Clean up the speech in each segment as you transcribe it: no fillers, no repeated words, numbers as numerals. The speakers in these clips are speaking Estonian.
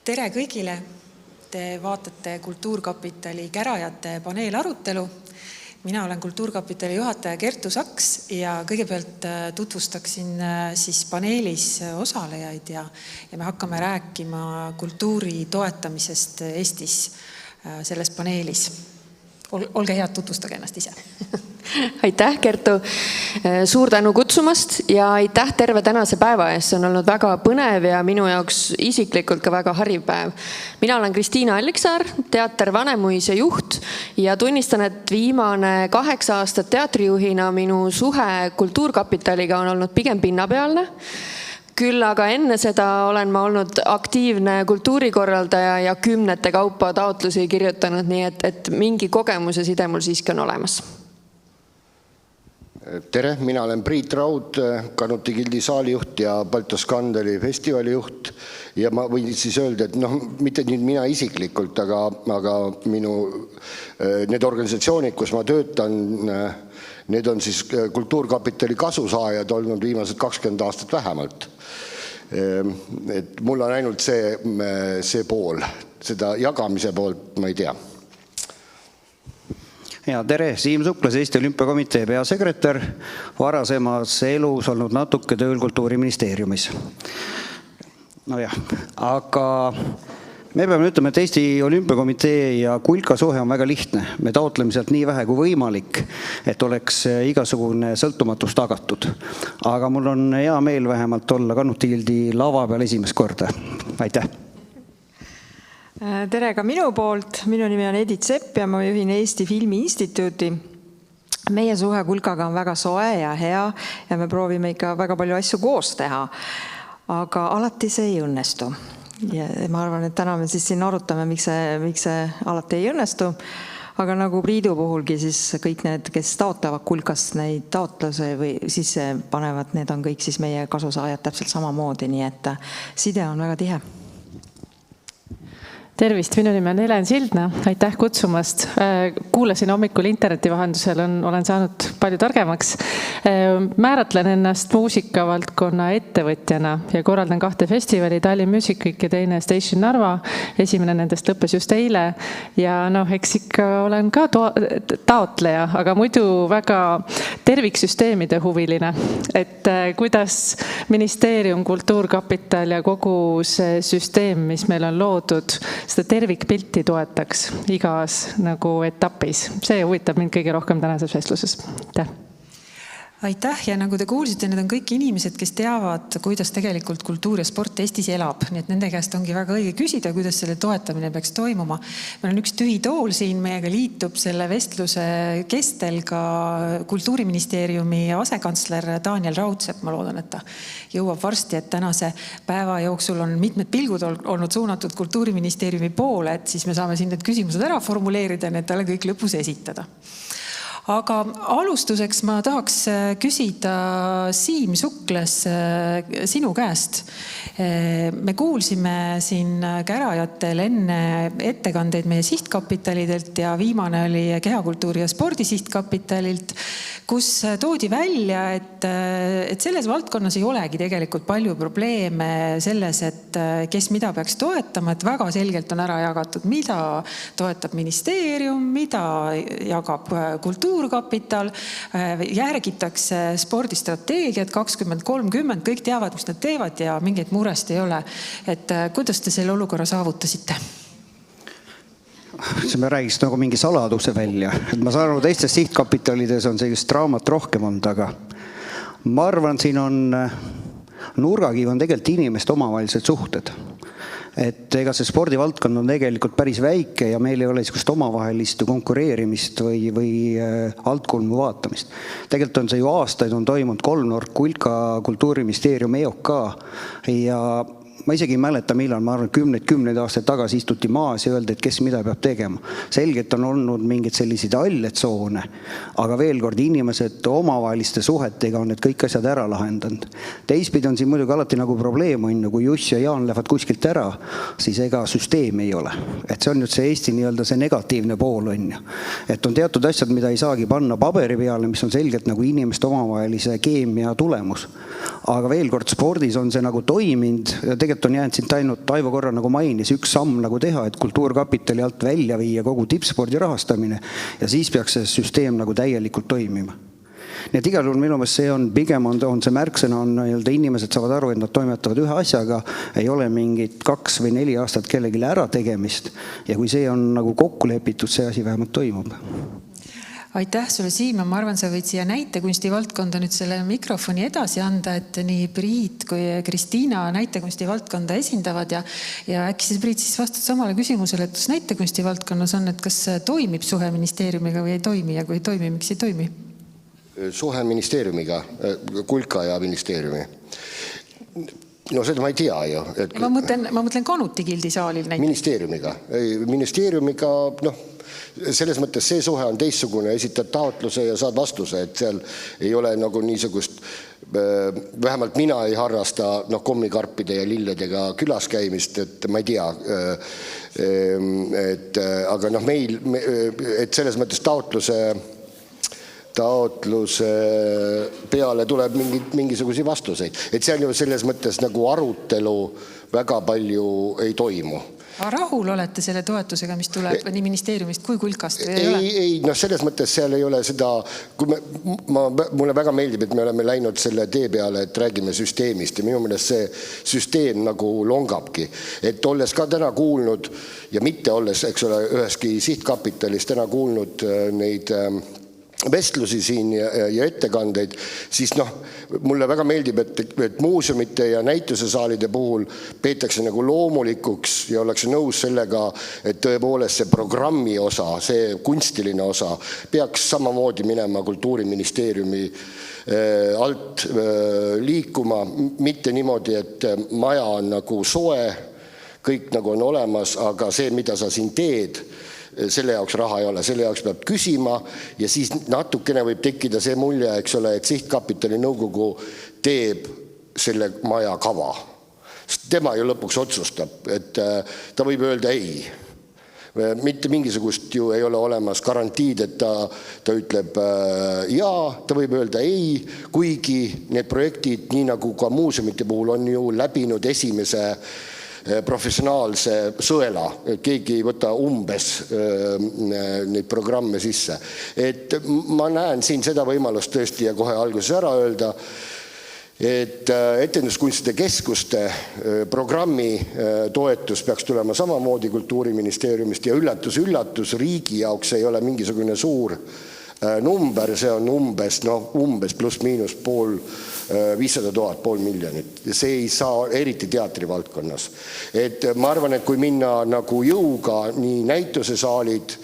Tere kõigile! Te vaatate Kultuurkapitali Kärajate paneelarutelu. Mina olen Kultuurkapitali juhataja Kertu Saks ja kõigepealt tutvustaksin siis paneelis osalejaid ja me hakkame rääkima kultuuri toetamisest Eestis selles paneelis. Olge head, tutvustage ennast ise. Aitäh, Kertu. Suur tänu kutsumast ja aitäh terve tänase päeva eest. See on olnud väga põnev ja minu jaoks isiklikult ka väga hariv päev. Mina olen Kristiina Alliksaar, teater Vanemuise juht ja tunnistan, et viimane 8 aastat teatrijuhina minu suhe Kultuurkapitaliga on olnud pigem pinnapealne. Küll aga enne seda olen ma olnud aktiivne kultuurikorraldaja ja 10 kaupa taotlusi kirjutanud, nii et mingi kogemuse side mul siiski on olemas. Tere, mina olen Priit Raud, Kanuti Gildi saalijuht ja Balto Skandali festivali juht. Ja ma võin siis öelda, et mitte nüüd mina isiklikult, aga need organisatsioonid, kus ma töötan, need on siis Kultuurkapitali kasusaajad olnud viimased 20 aastat vähemalt. Et mul on ainult see pool, seda jagamise poolt ma ei tea. Ja tere, Siim Suklas, Eesti Olümpiakomitee peasekretär, varasemas elus olnud natuke tööl Kultuuriministeeriumis. Aga me peame ütlema, et Eesti Olümpiakomitee ja Kulka suhe on väga lihtne. Me taotleme sealt nii vähe kui võimalik, et oleks igasugune sõltumatus tagatud. Aga mul on hea meel vähemalt olla Kanuti Gildi lava peal esimest korda. Aitäh! Tere ka minu poolt. Minu nimi on Edith Sepp ja ma juhin Eesti Filmi Instituuti. Meie suhe Kulkaga on väga soe ja hea ja me proovime ikka väga palju asju koos teha. Aga alati see ei õnnestu. Ja ma arvan, et täna me siis siin arutame, miks see alati ei õnnestu. Aga nagu Priidu puhulgi, siis kõik need, kes taotlevad Kulkast neid taotluse või sisse panevad, need on kõik siis meie kasusaajad täpselt samamoodi, nii et side on väga tihe. Tervist, minu nimi on Helen Sildna. Aitäh kutsumast. Kuulasin hommikul interneti vahendusel, olen saanud palju targemaks. Määratlen ennast muusikavaldkonna ettevõtjana ja korraldan 2 festivali, Tallinn Music Week ja teine Station Narva. Esimene nendest lõppes just eile ja eks ikka olen ka taotleja, aga muidu väga terviksüsteemide huviline. Et kuidas ministeerium, Kultuurkapital ja kogu see süsteem, mis meil on loodud, seda tervikpilti toetaks igas etapis. See huvitab mind kõige rohkem tänases vestluses. Aitäh ja nagu te kuulsite, need on kõik inimesed, kes teavad, kuidas tegelikult kultuur ja sport Eestis elab. Nii et nende käest ongi väga õige küsida, kuidas selle toetamine peaks toimuma. Meil on üks tühi tool siin, meiega liitub selle vestluse kestel ka Kultuuriministeeriumi asekantsler Daniel Raudsepp. Ma loodan, et ta jõuab varsti, et tänase päeva jooksul on mitmed pilgud olnud suunatud Kultuuriministeeriumi poole, et siis me saame siin need küsimused ära formuleerida ja need talle kõik lõpus esitada. Aga alustuseks ma tahaks küsida Siim Suklas sinu käest. Me kuulsime siin Kärajatel enne ettekandeid meie sihtkapitalidelt ja viimane oli Kehakultuuri ja spordi sihtkapitalililt, kus toodi välja, et selles valdkonnas ei olegi tegelikult palju probleeme selles, et kes mida peaks toetama, et väga selgelt on ära jagatud, mida toetab ministeerium, mida jagab Kultuurkapital, järgitakse spordistrateegiat 2030, kõik teavad, mis nad teevad ja mingit murest ei ole. Et kuidas te selle olukorra saavutasite? Me räägiks mingi saladuse välja. Et ma saan aru, teistes sihtkapitalides on see just draamat rohkem olnud, aga ma arvan, siin on nurgakiv on tegelikult inimeste omavahelised suhted. Et ega see spordivaldkond on tegelikult päris väike ja meil ei ole niisugust omavahelist konkureerimist või altkulmu vaatamist. Tegelikult on see ju aastaid on toimunud kolmnurk Kulka, Kultuuriministeerium, EOK ja ma isegi ei mäleta, millal, ma arvan, kümneid aastaid tagasi istuti maas ja öeldi, et kes mida peab tegema. Selgelt on olnud mingid sellised allетsoone, aga veel kord inimesed omavaheliste suhetega on need kõik asjad ära lahendanud. Teispidi on siin muidugi alati nagu probleem, kui Juss ja Jaan lähevad kuskilt ära, siis ega süsteemi ei ole. Et see on nüüd see Eesti nii-öelda see negatiivne pool on ju. Et on teatud asjad, mida ei saagi panna paberi peale, mis on selgelt nagu inimeste omavahelise keemia tulemus. aga veel kord, spordis on see nagu toiminud ja tegelikult on jäänud siit ainult, Aivo korra nagu mainis, üks samm nagu teha, et kultuurkapitali alt välja viia kogu tippspordi rahastamine ja siis peaks see süsteem nagu täielikult toimima. Nii et igal juhul minu meelest see on, pigem on see märksõna on inimesed saavad aru, et nad toimetavad ühe asjaga, ei ole mingit 2 või 4 aastat kellelegi ära tegemist ja kui see on nagu kokku lepitud, see asi vähemalt toimub. Aitäh sulle, Siim, ma arvan, sa võid siia näitekunsti valdkonda nüüd selle mikrofoni edasi anda, et nii Priit kui Kristiina näitekunsti valdkonda esindavad ja äkki siis Priit siis vastad samale küsimusele, et kas näitekunsti valdkonnas on, et kas toimib suhe ministeeriumiga või ei toimi ja kui ei toimi, miks ei toimi? Suhe ministeeriumiga, Kulka ja ministeeriumi. No seda ma ei tea ju. Et... Ma mõtlen Kanuti Gildi saalil näiteks. Ministeeriumiga, selles mõttes see suhe on teistsugune, esitad taotluse ja saad vastuse, et seal ei ole nagu niisugust, vähemalt mina ei harrasta kommikarpide ja lilledega külas käimist, et ma ei tea, aga meil, et selles mõttes taotluse peale tuleb mingisuguseid vastuseid. Et seal ju selles mõttes nagu arutelu väga palju ei toimu. Rahul olete selle toetusega, mis tuleb nii ministeeriumist kui Kulkast? Ei, selles mõttes seal ei ole seda, kui mulle väga meeldib, et me oleme läinud selle tee peale, et räägime süsteemist ja minu meelest see süsteem nagu longabki. Et olles ka täna kuulnud ja mitte olles, eks ole, üheski sihtkapitalis täna kuulnud neid vestlusi siin ja ettekandeid, siis mulle väga meeldib, et muuseumite ja näitusesaalide puhul peetakse nagu loomulikuks ja ollakse nõus sellega, et tõepoolest see programmi osa, see kunstiline osa peaks samamoodi minema Kultuuriministeeriumi alt liikuma, mitte niimoodi, et maja on nagu soe, kõik nagu on olemas, aga see, mida sa siin teed, selle jaoks raha ei ole, selle jaoks peab küsima ja siis natukene võib tekkida see mulje, eks ole, et sihtkapitali nõukogu teeb selle maja kava. Tema ju lõpuks otsustab, et ta võib öelda ei. Mitte mingisugust ju ei ole olemas garantiid, et ta ütleb jaa, ta võib öelda ei, kuigi need projektid, nii nagu ka muuseumite puhul, on ju läbinud esimese professionaalse sõela, keegi ei võta umbes neid programme sisse. Et ma näen siin seda võimalust tõesti ja kohe alguses ära öelda, et etenduskunstide keskuste programmi toetus peaks tulema samamoodi Kultuuriministeeriumist ja üllatus, riigi jaoks ei ole mingisugune suur number, see on umbes pluss miinus 500 000, 500 miljonit. See ei saa eriti teatri valdkonnas. Et ma arvan, et kui minna nagu jõuga nii näitusesaalid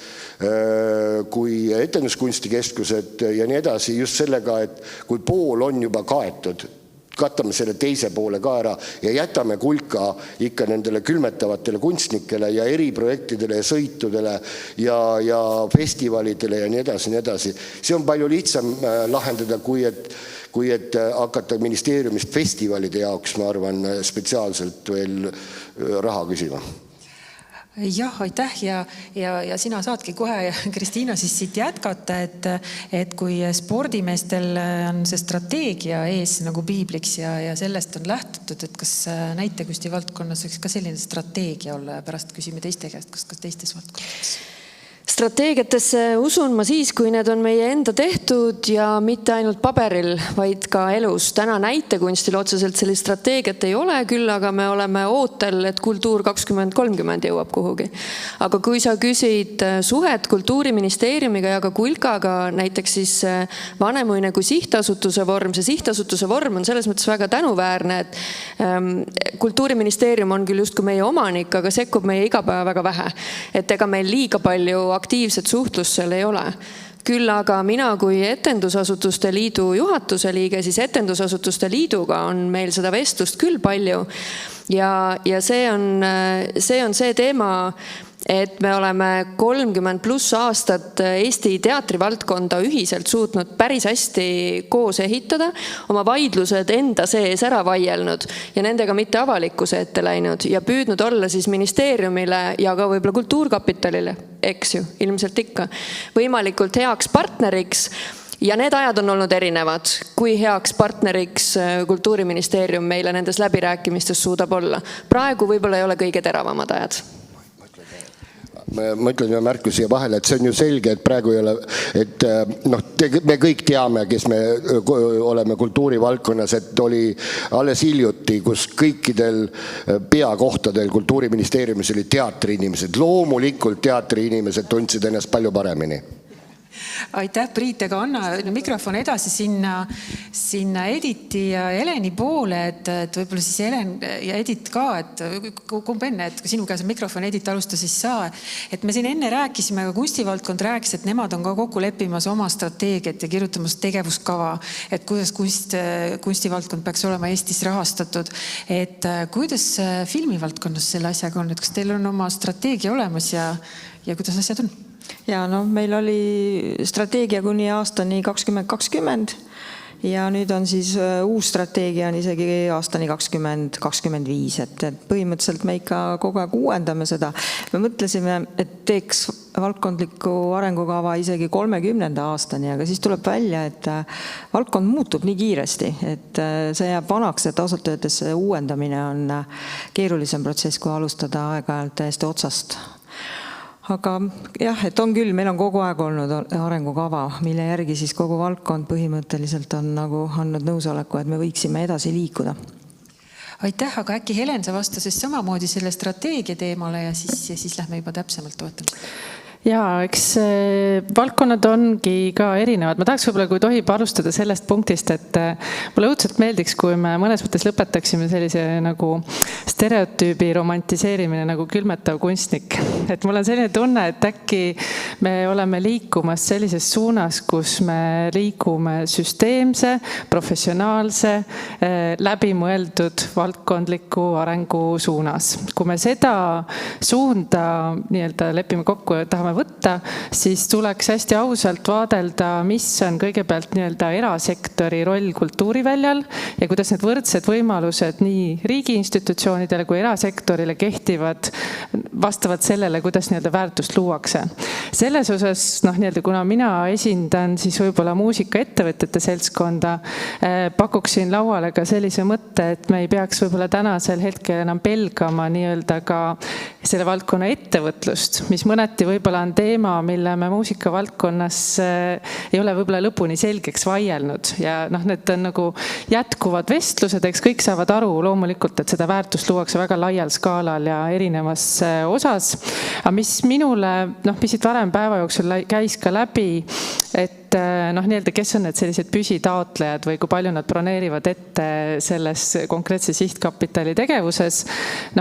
kui etenduskunstikeskused ja nii edasi, just sellega, et kui pool on juba kaetud, katame selle teise poole ka ära ja jätame Kulka ikka nendele külmetavatele kunstnikele ja eriprojektidele ja sõitudele ja festivalidele ja nii edasi. See on palju lihtsam lahendada, kui et hakata ministeeriumist festivalide jaoks, ma arvan, spetsiaalselt veel raha küsima. Jah, aitäh ja sina saadki kohe, Kristiina, siis siit jätkata, et kui spordimeestel on see strateegia ees nagu piibliks ja sellest on lähtutud, et kas näitekunsti valdkonnas võiks ka selline strateegia olla ja pärast küsime teiste käest, kas teistes valdkondades? Strateegiatesse usun ma siis, kui need on meie enda tehtud ja mitte ainult paberil, vaid ka elus. Täna näitekunstil otseselt sellist strateegiat ei ole, küll aga me oleme ootel, et Kultuur 2030 jõuab kuhugi. Aga kui sa küsid suhet Kultuuriministeeriumiga ja ka Kulkaga, näiteks siis Vanemuine kui sihtasutuse vorm, see sihtasutuse vorm on selles mõttes väga tänuväärne, et Kultuuriministeerium on küll justkui meie omanik, aga sekkub meie igapäeva väga vähe. Et ega meil liiga palju aktiivset suhtlust seal ei ole. Küll aga mina kui Etendusasutuste Liidu juhatuse liige, siis Etendusasutuste Liiduga on meil seda vestlust küll palju ja see on see teema, et me oleme 30+ aastat Eesti teatrivaldkonda ühiselt suutnud päris hästi koos ehitada, oma vaidlused enda sees ära vaielnud ja nendega mitte avalikkuse ette läinud ja püüdnud olla siis ministeeriumile ja ka võib-olla Kultuurkapitalile, eks ju, ilmselt ikka, võimalikult heaks partneriks ja need ajad on olnud erinevad, kui heaks partneriks Kultuuriministeerium meile nendes läbirääkimistes suudab olla. Praegu võib-olla ei ole kõige teravamad ajad. Ma ütlen ühe märkuse vahele, et see on ju selge, et praegu ei ole, et me kõik teame, kes me oleme kultuurivaldkonnas, et oli alles hiljuti, kus kõikidel peakohtadel Kultuuriministeeriumis oli teatriinimesed. Loomulikult teatriinimesed tundsid ennast palju paremini. Aitäh, Priit, aga anna mikrofon edasi sinna Editi ja Heleni poole, et võib-olla siis Helen ja Edit ka, et kumb enne, et sinu käes on mikrofon, Edit alusta siis saa. Et me siin enne rääkisime, aga kunstivaldkond rääkis, et nemad on ka kokku leppimas oma strateegiat ja kirjutamas tegevuskava, et kuidas kunstivaldkond peaks olema Eestis rahastatud. Et kuidas filmivaldkonnas selle asjaga on, et kas teil on oma strateegia olemas ja kuidas asjad on? Ja meil oli strateegia kuni aastani 2020 ja nüüd on siis uus strateegia on isegi aastani 2025, et põhimõtteliselt me ikka kogu aeg uuendame seda. Me mõtlesime, et teeks valdkondliku arengukava isegi 30. aastani, aga siis tuleb välja, et valdkond muutub nii kiiresti, et see jääb vanaks, et ausalt öeldes uuendamine on keerulisem protsess, kui alustada aeg-ajalt täiesti otsast. Aga jah, et on küll, meil on kogu aeg olnud arengukava, mille järgi siis kogu valdkond põhimõtteliselt on nagu andnud nõusoleku, et me võiksime edasi liikuda. Aitäh, aga äkki Helen, sa vastasid samamoodi selle strateegia teemale ja siis lähme juba täpsemalt toetama. Jaa, eks valdkonnad ongi ka erinevad. Ma tahaks võib-olla, kui tohib alustada sellest punktist, et mulle õudselt meeldiks, kui me mõnes mõttes lõpetaksime sellise nagu stereotüübi romantiseerimine nagu külmetav kunstnik. Et mul on selline tunne, et äkki me oleme liikumas sellises suunas, kus me liigume süsteemse, professionaalse, läbimõeldud valdkondliku arengu suunas. Kui me seda suunda nii-öelda lepime kokku ja tahame võtta, siis tuleks hästi ausalt vaadelda, mis on kõigepealt nii-öelda erasektori roll kultuuriväljal ja kuidas need võrdsed võimalused nii riigi institutsioonidele kui erasektorile kehtivad vastavalt sellele, kuidas nii-öelda väärtust luuakse. Selles osas, nii-öelda, kuna mina esindan siis võib-olla muusikaettevõtete seltskonda, pakuksin lauale ka sellise mõtte, et me ei peaks võib-olla tänasel hetkel enam pelgama nii-öelda ka selle valdkonna ettevõtlust, mis mõneti võib-olla on teema, mille me muusikavaldkonnas ei ole võib-olla lõpuni selgeks vaielnud ja need on nagu jätkuvad vestlused, eks kõik saavad aru loomulikult, et seda väärtust luuakse väga laial skaalal ja erinevas osas. Aga mis minule, mis siit varem päeva jooksul käis ka läbi, et nii-öelda, kes on need sellised püsitaotlejad või kui palju nad broneerivad ette selles konkreetse sihtkapitali tegevuses,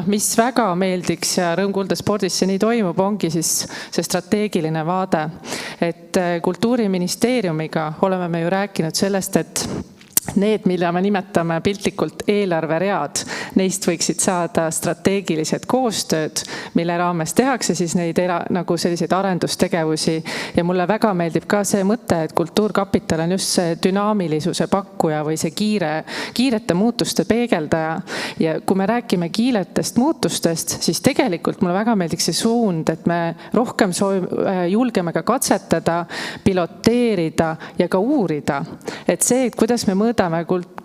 mis väga meeldiks ja rõõm kuulda spordis see nii toimub, ongi siis see strateegiline vaade. Et Kultuuriministeeriumiga oleme me ju rääkinud sellest, et need, mille me nimetame piltlikult eelarveread, neist võiksid saada strateegilised koostööd, mille raames tehakse siis neid nagu selliseid arendustegevusi. Ja mulle väga meeldib ka see mõte, et Kultuurkapital on just see dünaamilisuse pakkuja või see kiirete muutuste peegeldaja. Ja kui me räägime kiiretest muutustest, siis tegelikult mulle väga meeldiks see suund, et me rohkem julgeme ka katsetada, piloteerida ja ka uurida. Et see, kuidas me mõõdame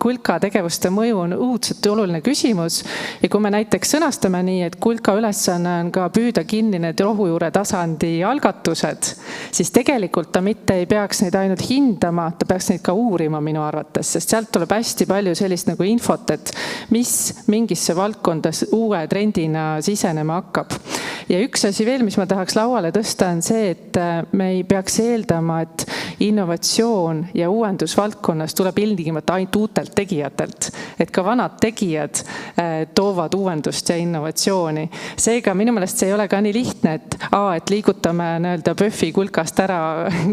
kulka tegevuste mõju on õudselt oluline küsimus ja kui me näiteks sõnastame nii, et kulka ülesanne on ka püüda kinni need rohujuure tasandi algatused, siis tegelikult ta mitte ei peaks neid ainult hindama, ta peaks neid ka uurima minu arvates, sest sealt tuleb hästi palju sellist nagu infot, et mis mingisse valdkonda uue trendina sisenema hakkab. Ja üks asi veel, mis ma tahaks lauale tõsta, on see, et me ei peaks eeldama, et innovatsioon ja uuendusvaldkonnas tuleb ilmtingimata ainult uutelt tegijatelt, et ka vanad tegijad toovad uuendust ja innovatsiooni. Seega minu meelest see ei ole ka nii lihtne, et liigutame nii-öelda PÖFFi kulkast ära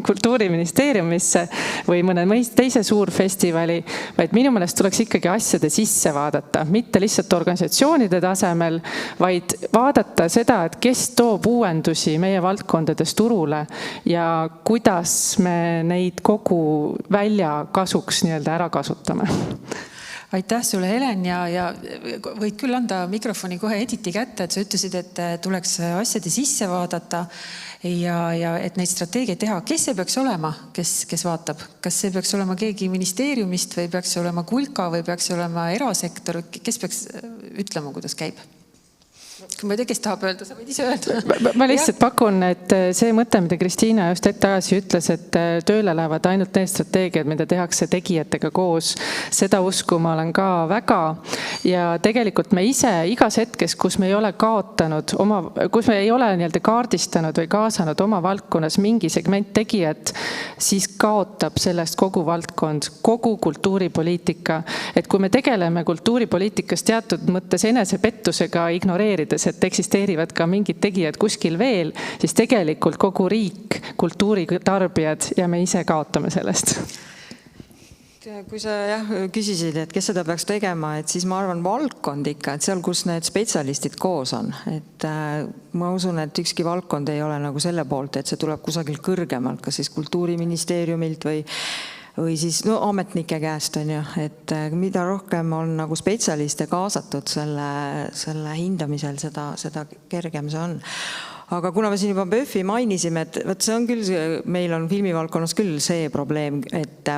Kultuuriministeeriumisse või mõne teise suurfestivali, vaid minu meelest tuleks ikkagi asjade sisse vaadata, mitte lihtsalt organisatsioonide tasemel, vaid vaadata seda, et kes toob uuendusi meie valdkondades turule ja kuidas me neid kogu välja kasuks nii-öelda ära kasutame. Aitäh sulle, Helen, ja võid küll anda mikrofoni kohe Editi kätte, et sa ütlesid, et tuleks asjade sisse vaadata. ja et neid strateegiaid teha. Kes see peaks olema, kes vaatab? Kas see peaks olema keegi ministeeriumist või peaks olema Kulka või peaks olema erasektor? Kes peaks ütlema, kuidas käib? Kui ma ei tea, kes tahab öelda, sa võid ise öelda. Ma lihtsalt pakun, et see mõte, mida Kristiina just hetk tagasi ütles, et tööle lähevad ainult need strateegiad, mida tehakse tegijatega koos. Seda usku ma olen ka väga. Ja tegelikult me ise igas hetkes, kus me ei ole kaotanud kus me ei ole kaardistanud või kaasanud oma valdkonnas mingi segment tegijat, siis kaotab sellest kogu valdkond, kogu kultuuripoliitika. Et kui me tegeleme kultuuripoliitikas teatud mõttes enesepettusega ignoreerides, et eksisteerivad ka mingid tegijad kuskil veel, siis tegelikult kogu riik, kultuuritarbijad ja me ise kaotame sellest. Kui sa küsisid, et kes seda peaks tegema, et siis ma arvan valdkond ikka, et seal, kus need spetsialistid koos on. Et ma usun, et ükski valdkond ei ole nagu selle poolt, et see tuleb kusagil kõrgemalt, kas siis kultuuriministeeriumilt või siis ametnike käest on ju, et mida rohkem on nagu spetsialiste kaasatud selle hindamisel, seda kergem see on. Aga kuna me siin juba PÖFFi mainisime, et see on küll, meil on filmivaldkonnas küll see probleem, et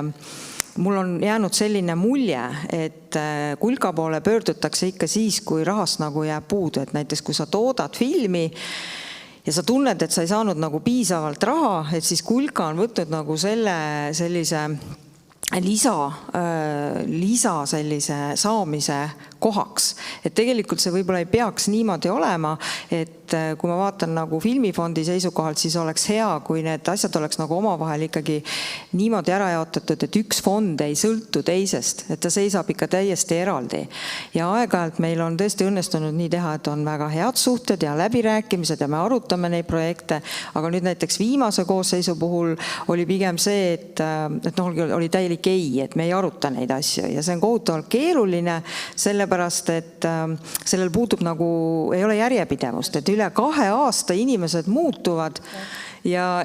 mul on jäänud selline mulje, et Kulka poole pöördutakse ikka siis, kui rahast nagu jääb puudu, et näiteks kui sa toodad filmi ja sa tunned, et sa ei saanud nagu piisavalt raha, et siis Kulka on võtnud nagu sellise lisa sellise saamise kohaks. Et tegelikult see võib-olla ei peaks niimoodi olema, et kui ma vaatan nagu filmifondi seisukohalt, siis oleks hea, kui need asjad oleks nagu omavahel ikkagi niimoodi ära jaotatud, et üks fond ei sõltu teisest, et ta seisab ikka täiesti eraldi. Ja aeg-ajalt meil on tõesti õnnestunud nii teha, et on väga head suhted ja läbirääkimised ja me arutame neid projekte, aga nüüd näiteks viimase koosseisu puhul oli pigem see, et oli täielik ei, et me ei aruta neid asju ja see on kohutavalt keeruline, sellepärast, et sellel puudub nagu, ei ole järjepidevust, et üle 2 aasta inimesed muutuvad ja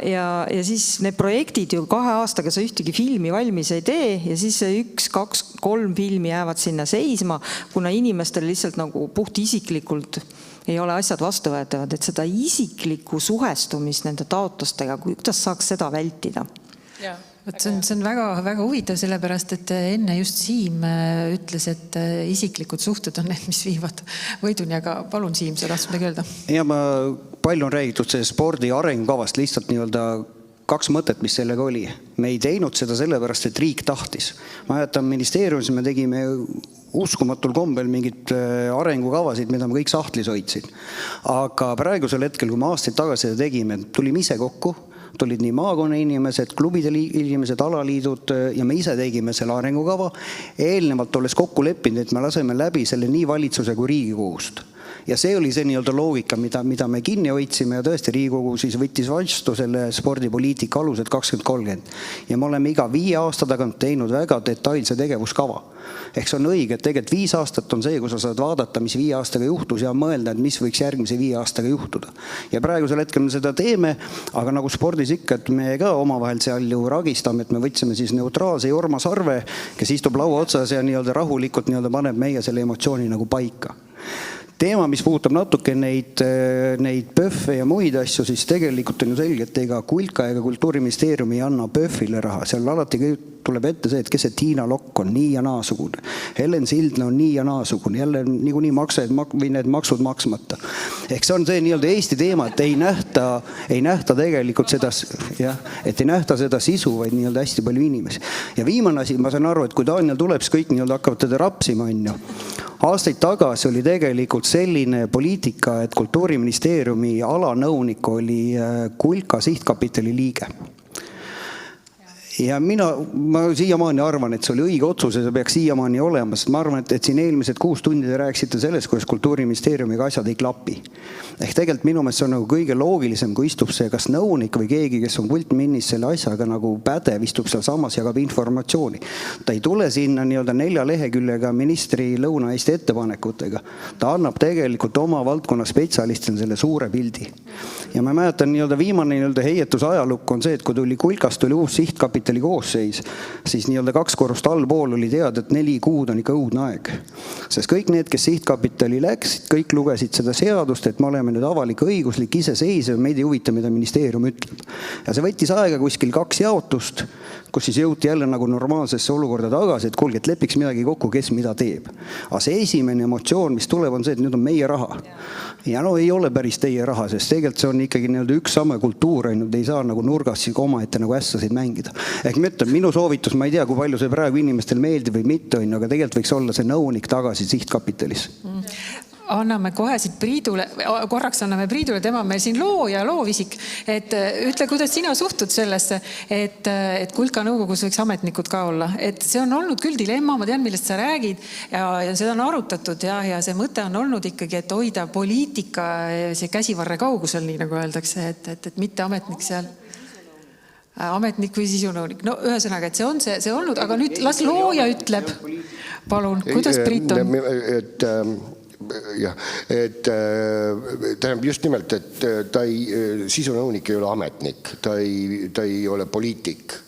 siis need projektid ju 2 aastaga sa ühtegi filmi valmis ei tee ja siis see 1, 2, 3 filmi jäävad sinna seisma, kuna inimestel lihtsalt nagu puht isiklikult ei ole asjad vastuvõetavad, et seda isiklikku suhestumist nende taotlustega, kuidas saaks seda vältida? See on väga huvitav, sellepärast, et enne just Siim ütles, et isiklikud suhted on need, mis viivad võiduni, aga palun Siim, sa tahtsid midagi öelda? Ja palju on räägitud see spordi arengukavast, lihtsalt nii-öelda 2 mõtet, mis sellega oli. Me ei teinud seda sellepärast, et riik tahtis. Ma jätan ministeeriumis, me tegime uskumatul kombel mingid arengukavasid, mida me kõik sahtlis hoidsid. Aga praegusel hetkel, kui me aastaid tagasi seda tegime, tulime ise kokku, tulid nii maakonna inimesed, klubide inimesed, alaliidud ja me ise tegime selle arengukava. Eelnevalt olles kokku leppinud, et me laseme läbi selle nii valitsuse kui Riigikogust. Ja see oli see nii-öelda loogika, mida me kinni hoidsime ja tõesti Riigikogu siis võttis vastu selle spordipoliitika alused 2030. Ja me oleme iga 5 aasta tagant teinud väga detailse tegevuskava. Ehk see on õige, et tegelikult 5 aastat on see, kus sa saad vaadata, mis 5 aastaga juhtus ja mõelda, et mis võiks järgmise 5 aastaga juhtuda. Ja praegusel hetkel me seda teeme, aga nagu spordis ikka, et me ka omavahel seal ju ragistame, et me võtsime siis neutraalse Jorma Sarve, kes istub laua otsas ja nii-öelda rahulikult nii-öelda paneb meie selle emotsiooni nagu paika. Teema, mis puudutab natuke neid PÖFFe ja muid asju, siis tegelikult on ju selge, et ega Kulka ega Kultuuriministeerium ei anna PÖFFile raha. Seal alati tuleb ette see, et kes see Tiina Lokk on nii ja naasugune. Helen Sildna on nii ja naasugune. Jälle niikuinii või need maksud maksmata. Ehk see on see nii-öelda Eesti teema, et ei nähta tegelikult seda, et ei nähta seda sisu, vaid nii-öelda hästi palju inimesi. Ja viimane asi, ma saan aru, et kui Daniel tuleb, siis kõik nii-öelda hakkavad teda rapsima, on ju. Aastaid tagasi oli tegelikult selline poliitika, et Kultuuriministeeriumi alanõunik oli Kulka sihtkapitali liige. Ja ma siiamaani arvan, et see oli õige otsus ja see peaks siiamaani olema, sest ma arvan, et siin eelmised 6 tundi te rääkisite sellest, kuidas Kultuuriministeeriumiga asjad ei klapi. Ehk tegelikult minu meelest see on nagu kõige loogilisem, kui istub see kas nõunik või keegi, kes on pultminnis selle asjaga nagu pädev, istub seal samas ja jagab informatsiooni. Ta ei tule sinna nii-öelda 4 leheküllega ministri Lõuna-Eesti ettepanekutega. Ta annab tegelikult oma valdkonna spetsialistina selle suure pildi. ja ma mäletan nii-öelda viimane nii-öelda heietuse ajalukk on see, et kui tuli Kulkast tuli uus sihtkapitali koosseis, siis nii-öelda 2 korrust allpool oli teada, et 4 kuud on ikka õudne aeg. Sest kõik need, kes sihtkapitali läksid, kõik lugesid seda seadust, et me oleme nüüd avalik õiguslik iseseisev, meid ei huvita, mida ministeerium ütleb. Ja see võttis aega kuskil 2 jaotust, kus siis jõuti jälle nagu normaalsesse olukorda tagasi, et kuulge, et lepiks midagi kokku, kes mida teeb. Aga see esimene emotsioon, mis tuleb, on see, et nüüd on meie raha. Ja no ei ole päris teie raha, sest tegelikult see on ikkagi nii-öelda üks sama kultuur, ainult ei saa nagu nurgas omaette nagu ässasid mängida. Ehk ma ütlen, minu soovitus, ma ei tea, kui palju see praegu inimestel meeldib või mitte, aga tegelikult võiks olla see nõunik tagasi sihtkapitalis. Anname kohe siit Priidule, korraks anname Priidule, tema meil siin looja, loovisik, et ütle, kuidas sina suhtud sellesse, et Kulka nõukogus võiks ametnikud ka olla. Et see on olnud küll dilemma, ma tean, millest sa räägid ja seda on arutatud ja see mõte on olnud ikkagi, et hoida poliitika see käsivarre kaugusel, nii nagu öeldakse, et mitte ametnik seal. Ametnik või sisunõunik. No ühesõnaga, et see on see olnud, aga nüüd las looja ütleb. Palun, kuidas Priit on? Jah, et tähendab just nimelt, et sisunõunik ei ole ametnik, ta ei ole poliitik.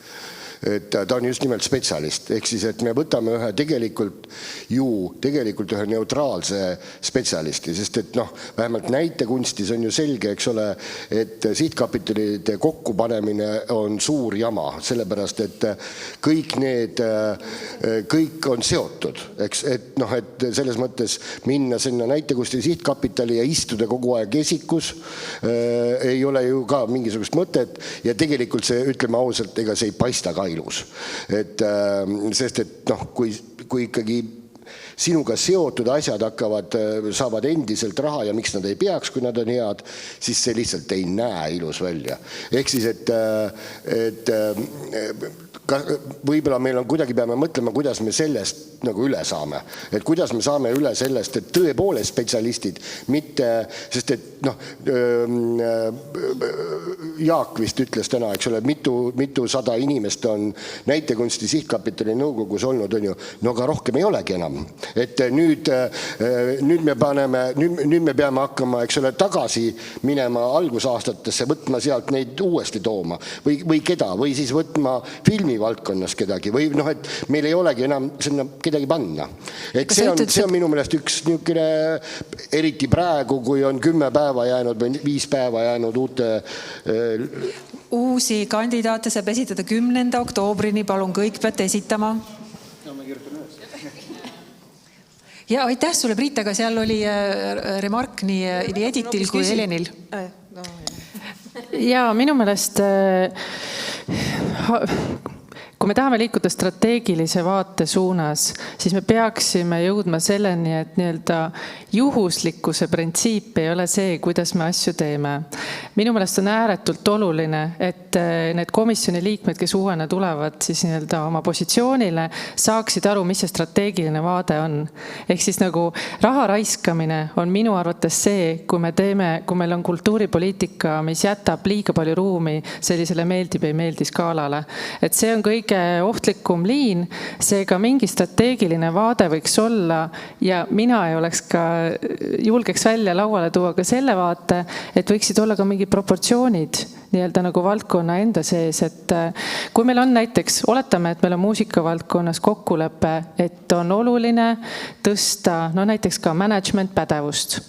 Et ta on just nimelt spetsialist. Ehk siis, et me võtame tegelikult ühe neutraalse spetsialisti, sest et vähemalt näitekunstis on ju selge, eks ole, et sihtkapitalide kokkupanemine on suur jama, sellepärast, et kõik on seotud, eks, et selles mõttes minna sinna näitekunsti sihtkapitali ja istuda kogu aeg esikus ei ole ju ka mingisugust mõtet ja tegelikult see, ütleme ausalt, ega see ei paista ka ilus. Sest et kui ikkagi sinuga seotud asjad saavad endiselt raha ja miks nad ei peaks, kui nad on head, siis see lihtsalt ei näe ilus välja. Ehk siis, et võib-olla meil on kuidagi peame mõtlema, kuidas me sellest nagu üle saame. Et kuidas me saame üle sellest, et tõepoolest spetsialistid, mitte, sest et Jaak vist ütles täna, eks ole, mitu sada inimest on näitekunsti sihtkapitali nõukogus olnud, on ju, no aga rohkem ei olegi enam. Et nüüd me peame hakkama, eks ole, tagasi minema algusaastatesse, võtma sealt neid uuesti tooma või keda, või siis võtma filmi valdkonnas kedagi või et meil ei olegi enam sinna kedagi panna. Et see on minu meelest üks niisugune, eriti praegu, kui on 10 päeva jäänud või 5 päeva jäänud uusi kandidaate saab esitada 10. oktoobrini, palun kõik peate esitama. Ja aitäh sulle, Priit, aga seal oli remark nii Editil kui Helenil. Ja minu meelest kui me tahame liikuda strateegilise vaate suunas, siis me peaksime jõudma selleni, et nii-öelda juhuslikkuse printsiip ei ole see, kuidas me asju teeme. Minu meelest on ääretult oluline, et need komisjoni liikmed, kes uuena tulevad siis nii-öelda oma positsioonile, saaksid aru, mis see strateegiline vaade on. Ehk siis nagu raha raiskamine on minu arvates see, kui meil on kultuuripoliitika, mis jätab liiga palju ruumi sellisele meeldib ei meeldi skaalale. Et see on kõige ohtlikum liin, seega mingi strateegiline vaade võiks olla ja mina ei oleks ka julgeks välja lauale tuua ka selle vaate, et võiksid olla ka mingi proportsioonid nii-öelda nagu valdkonna enda sees, et kui meil on näiteks, oletame, et meil on muusikavaldkonnas kokkulepe, et on oluline tõsta näiteks ka management pädevust,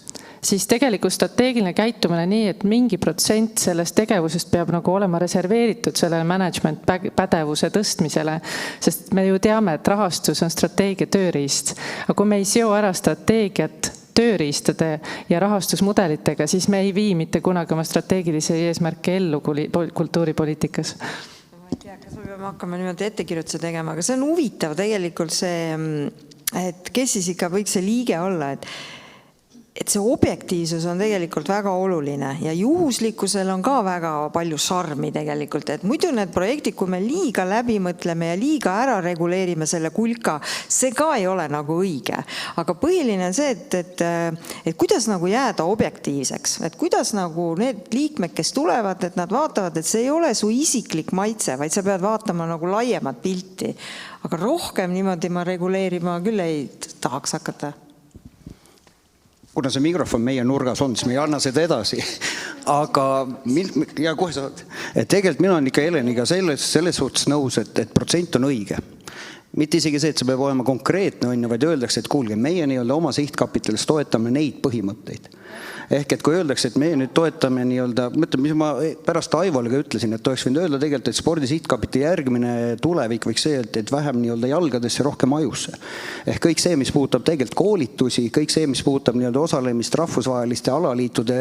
siis tegelikult strateegiline käitumine nii, et mingi protsent sellest tegevusest peab nagu olema reserveeritud sellele management pädevuse tõstmisele, sest me ju teame, et rahastus on strateegia tööriist. Aga kui me ei seo ära strateegiat tööriistade ja rahastusmudelitega, siis me ei vii mitte kunagi oma strateegilise eesmärke ellu kultuuripoliitikas. Ma ei tea, kas me peame hakkama niimoodi ettekirjutuse tegema, aga see on huvitav tegelikult see, et kes siis ikka võiks see liige olla, et see objektiivsus on tegelikult väga oluline ja juhuslikkusel on ka väga palju sarmi tegelikult, et muidu need projektid, kui me liiga läbi mõtleme ja liiga ära reguleerime selle kulka, see ka ei ole nagu õige. Aga põhiline on see, et kuidas nagu jääda objektiivseks, et kuidas nagu need liikmed, kes tulevad, et nad vaatavad, et see ei ole su isiklik maitse, vaid sa pead vaatama nagu laiemat pilti. Aga rohkem niimoodi ma reguleerima küll ei tahaks hakata. kuna see mikrofon meie nurgas on, siis me ei anna seda edasi. Aga ja kohe saad. Et tegelikult mina olen ikka Heleniga selles suhtes nõus, et protsent on õige. Mitte isegi see, et see peab olema konkreetne, vaid öeldakse, et kuulge, meie nii-öelda oma sihtkapitalis toetame neid põhimõtteid. Ehk et kui öeldakse, et meie nüüd toetame nii-öelda, mis ma pärast Aivolega ütlesin, et oleks võinud öelda tegelikult, et spordi sihtkapitali järgmine tulevik võiks see, et vähem nii-öelda jalgadesse, rohkem ajusse. Ehk kõik see, mis puudutab tegelikult koolitusi, kõik see, mis puudutab nii-öelda osalemist rahvusvaheliste alaliitude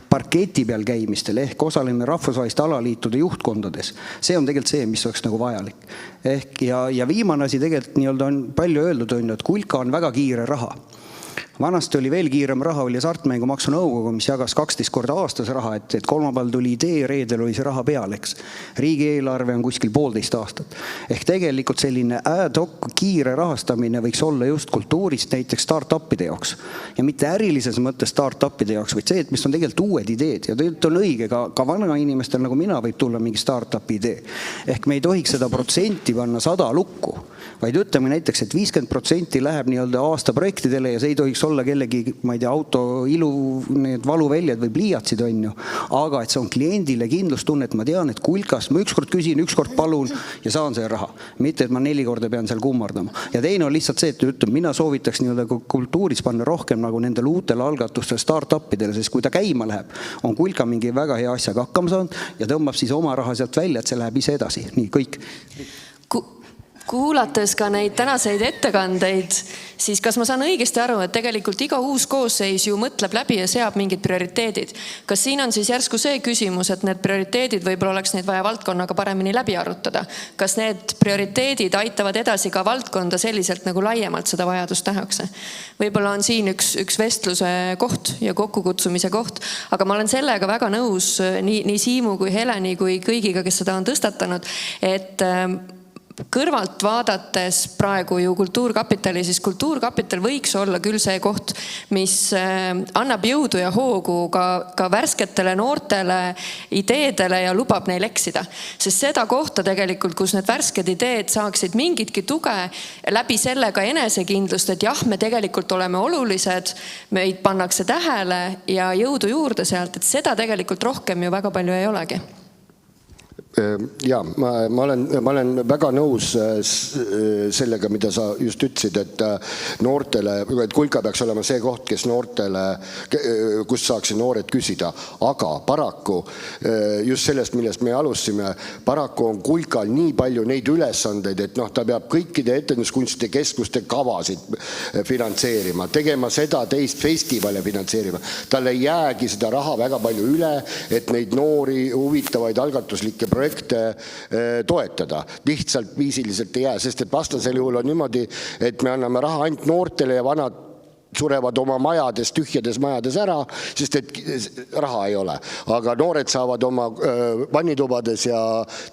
parketi peal käimistel, ehk osalemine rahvusvaheliste alaliitude juhtkondades. See on tegelikult see, mis oleks nagu vajalik. Ehk ja viimane asi tegelikult nii-öelda on palju öeldud, et kulka on väga kiire raha. Vanasti oli veel kiirem raha, oli Hasartmängumaksu Nõukogu, mis jagas 12 korda aastas raha, et kolmapäeval tuli idee, reedel oli see raha peal, eks. Riigieelarve on kuskil 1,5 aastat. Ehk tegelikult selline ad hoc kiire rahastamine võiks olla just kultuurist näiteks start-upide jaoks. Ja mitte ärilises mõttes start-upide jaoks, vaid see, et mis on tegelikult uued ideed. Ja tegelikult on õige, ka vana inimestel nagu mina võib tulla mingi start-upi idee. Ehk me ei tohiks seda protsenti panna 100 lukku, vaid ütleme näiteks, et 50% läheb nii-öelda aasta projektidele ja see ei tohiks olla kellegi, ma ei tea, auto ilu, need valuväljad või pliiatsid on ju, aga et see on kliendile kindlustunne, et ma tean, et kulkas, ma ükskord küsin, ükskord palun ja saan see raha. Mitte, et ma 4 korda pean seal kummardama. Ja teine on lihtsalt see, et ütleb, mina soovitaks nii-öelda kultuuris panna rohkem nagu nendel uutel algatustel start-upidele, sest kui ta käima läheb, on kulka mingi väga hea asjaga hakkama saanud ja tõmbab siis oma raha sealt välja, et see läheb ise edasi. Nii, kõik. Kuulates ka neid tänaseid ettekandeid, siis kas ma saan õigesti aru, et tegelikult iga uus koosseis ju mõtleb läbi ja seab mingid prioriteedid. Kas siin on siis järsku see küsimus, et need prioriteedid võib-olla oleks neid vaja valdkonnaga paremini läbi arutada? Kas need prioriteedid aitavad edasi ka valdkonda selliselt, nagu laiemalt seda vajadust nähakse? Võib-olla on siin üks vestluse koht ja kokkukutsumise koht, aga ma olen sellega väga nõus nii Siimu kui Heleni kui kõigiga, kes seda on tõstatanud, et kõrvalt vaadates praegu ju kultuurkapitali, siis kultuurkapital võiks olla küll see koht, mis annab jõudu ja hoogu ka värsketele noortele ideedele ja lubab neil eksida. Sest seda kohta tegelikult, kus need värsked ideed saaksid mingitki tuge läbi sellega enesekindlust, et jah, me tegelikult oleme olulised, meid pannakse tähele ja jõudu juurde sealt, et seda tegelikult rohkem ju väga palju ei olegi. Ja, ma olen väga nõus sellega, mida sa just ütlesid, et noortele, et kulka peaks olema see koht, kes noortele, kus saaksid noored küsida. Aga paraku, just sellest, millest me alustasime, paraku on kulkal nii palju neid ülesandeid, et ta peab kõikide etenduskunstide keskuste kavasid finantseerima, tegema seda teist festivale finantseerima. Tal ei jäägi seda raha väga palju üle, et neid noori huvitavaid algatuslikke projekte toetada. Lihtsalt viisiliselt ei jää, sest et vastasel juhul on niimoodi, et me anname raha ainult noortele ja vanad surevad oma majades, tühjades majades ära, sest et raha ei ole. Aga noored saavad oma vannitubades ja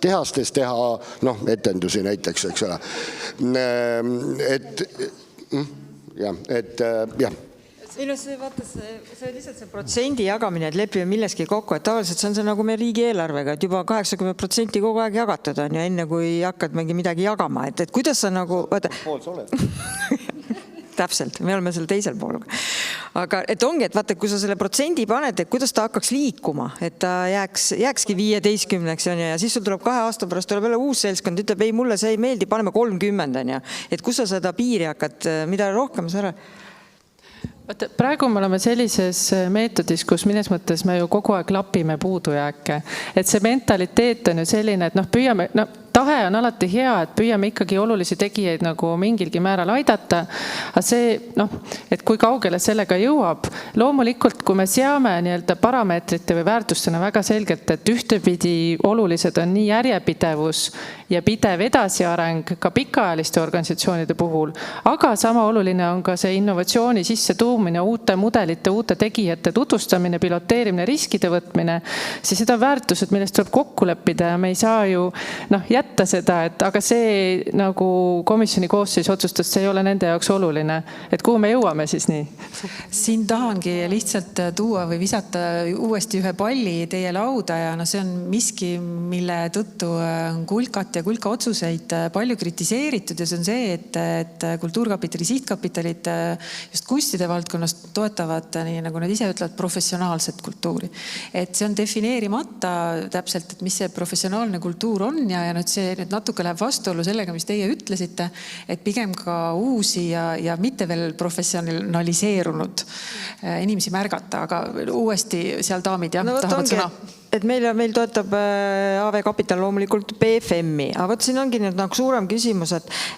tehastes teha etendusi näiteks, eks ole. Jah. Ei no see on lihtsalt see protsendi jagamine, et lepime milleski kokku, et tavaliselt see on see nagu meil riigieelarvega, et juba 80% kogu aeg jagatud on ja enne kui hakkad midagi jagama, et kuidas sa nagu... Pool sa oled. Täpselt, me oleme selle teisel pool. Aga et ongi, et vaata, kui sa selle protsendi paned, et kuidas ta hakkaks liikuma, et ta jääkski 15-ks ja siis sul tuleb 2 aasta pärast tuleb jälle uus seltskond, ütleb, ei, mulle see ei meeldi, paneme 30 on ja. Et kus sa seda piiri hakkad, mida rohkem sa ära... Praegu me oleme sellises meetodis, kus mines mõttes me ju kogu aeg lapime puudujääke. Et see mentaliteet on ju selline, et püüame... Tahe on alati hea, et püüame ikkagi olulisi tegijaid nagu mingilgi määral aidata, aga see, et kui kaugele sellega jõuab, loomulikult, kui me seame nii-öelda parameetrite või väärtustena väga selgelt, et ühtepidi olulised on nii järjepidevus ja pidev edasiareng ka pikaajaliste organisatsioonide puhul, aga sama oluline on ka see innovatsiooni sisse tuumine, uute mudelite, uute tegijate tutvustamine, piloteerimine, riskide võtmine, siis seda väärtused, millest tuleb kokku leppida ja me ei saa ju jätta seda, et aga see nagu komisjoni koosseis otsustas, see ei ole nende jaoks oluline. Et kuhu me jõuame siis nii? Siin tahangi lihtsalt tuua või visata uuesti ühe palli teie lauda ja see on miski, mille tõttu kulkat Marti ja Kulka otsuseid palju kritiseeritud ja see on see, et Kultuurkapitali sihtkapitalid just kunstide valdkonnas toetavad, nii nagu nad ise ütlevad, professionaalset kultuuri. Et see on defineerimata täpselt, et mis see professionaalne kultuur on ja nüüd see nüüd natuke läheb vastuollu sellega, mis teie ütlesite, et pigem ka uusi ja mitte veel professionaliseerunud inimesi märgata, aga uuesti seal daamid tahavad sõna. Et meil toetab AV Kapital loomulikult BFM-i, aga võt siin ongi nüüd nagu suurem küsimus,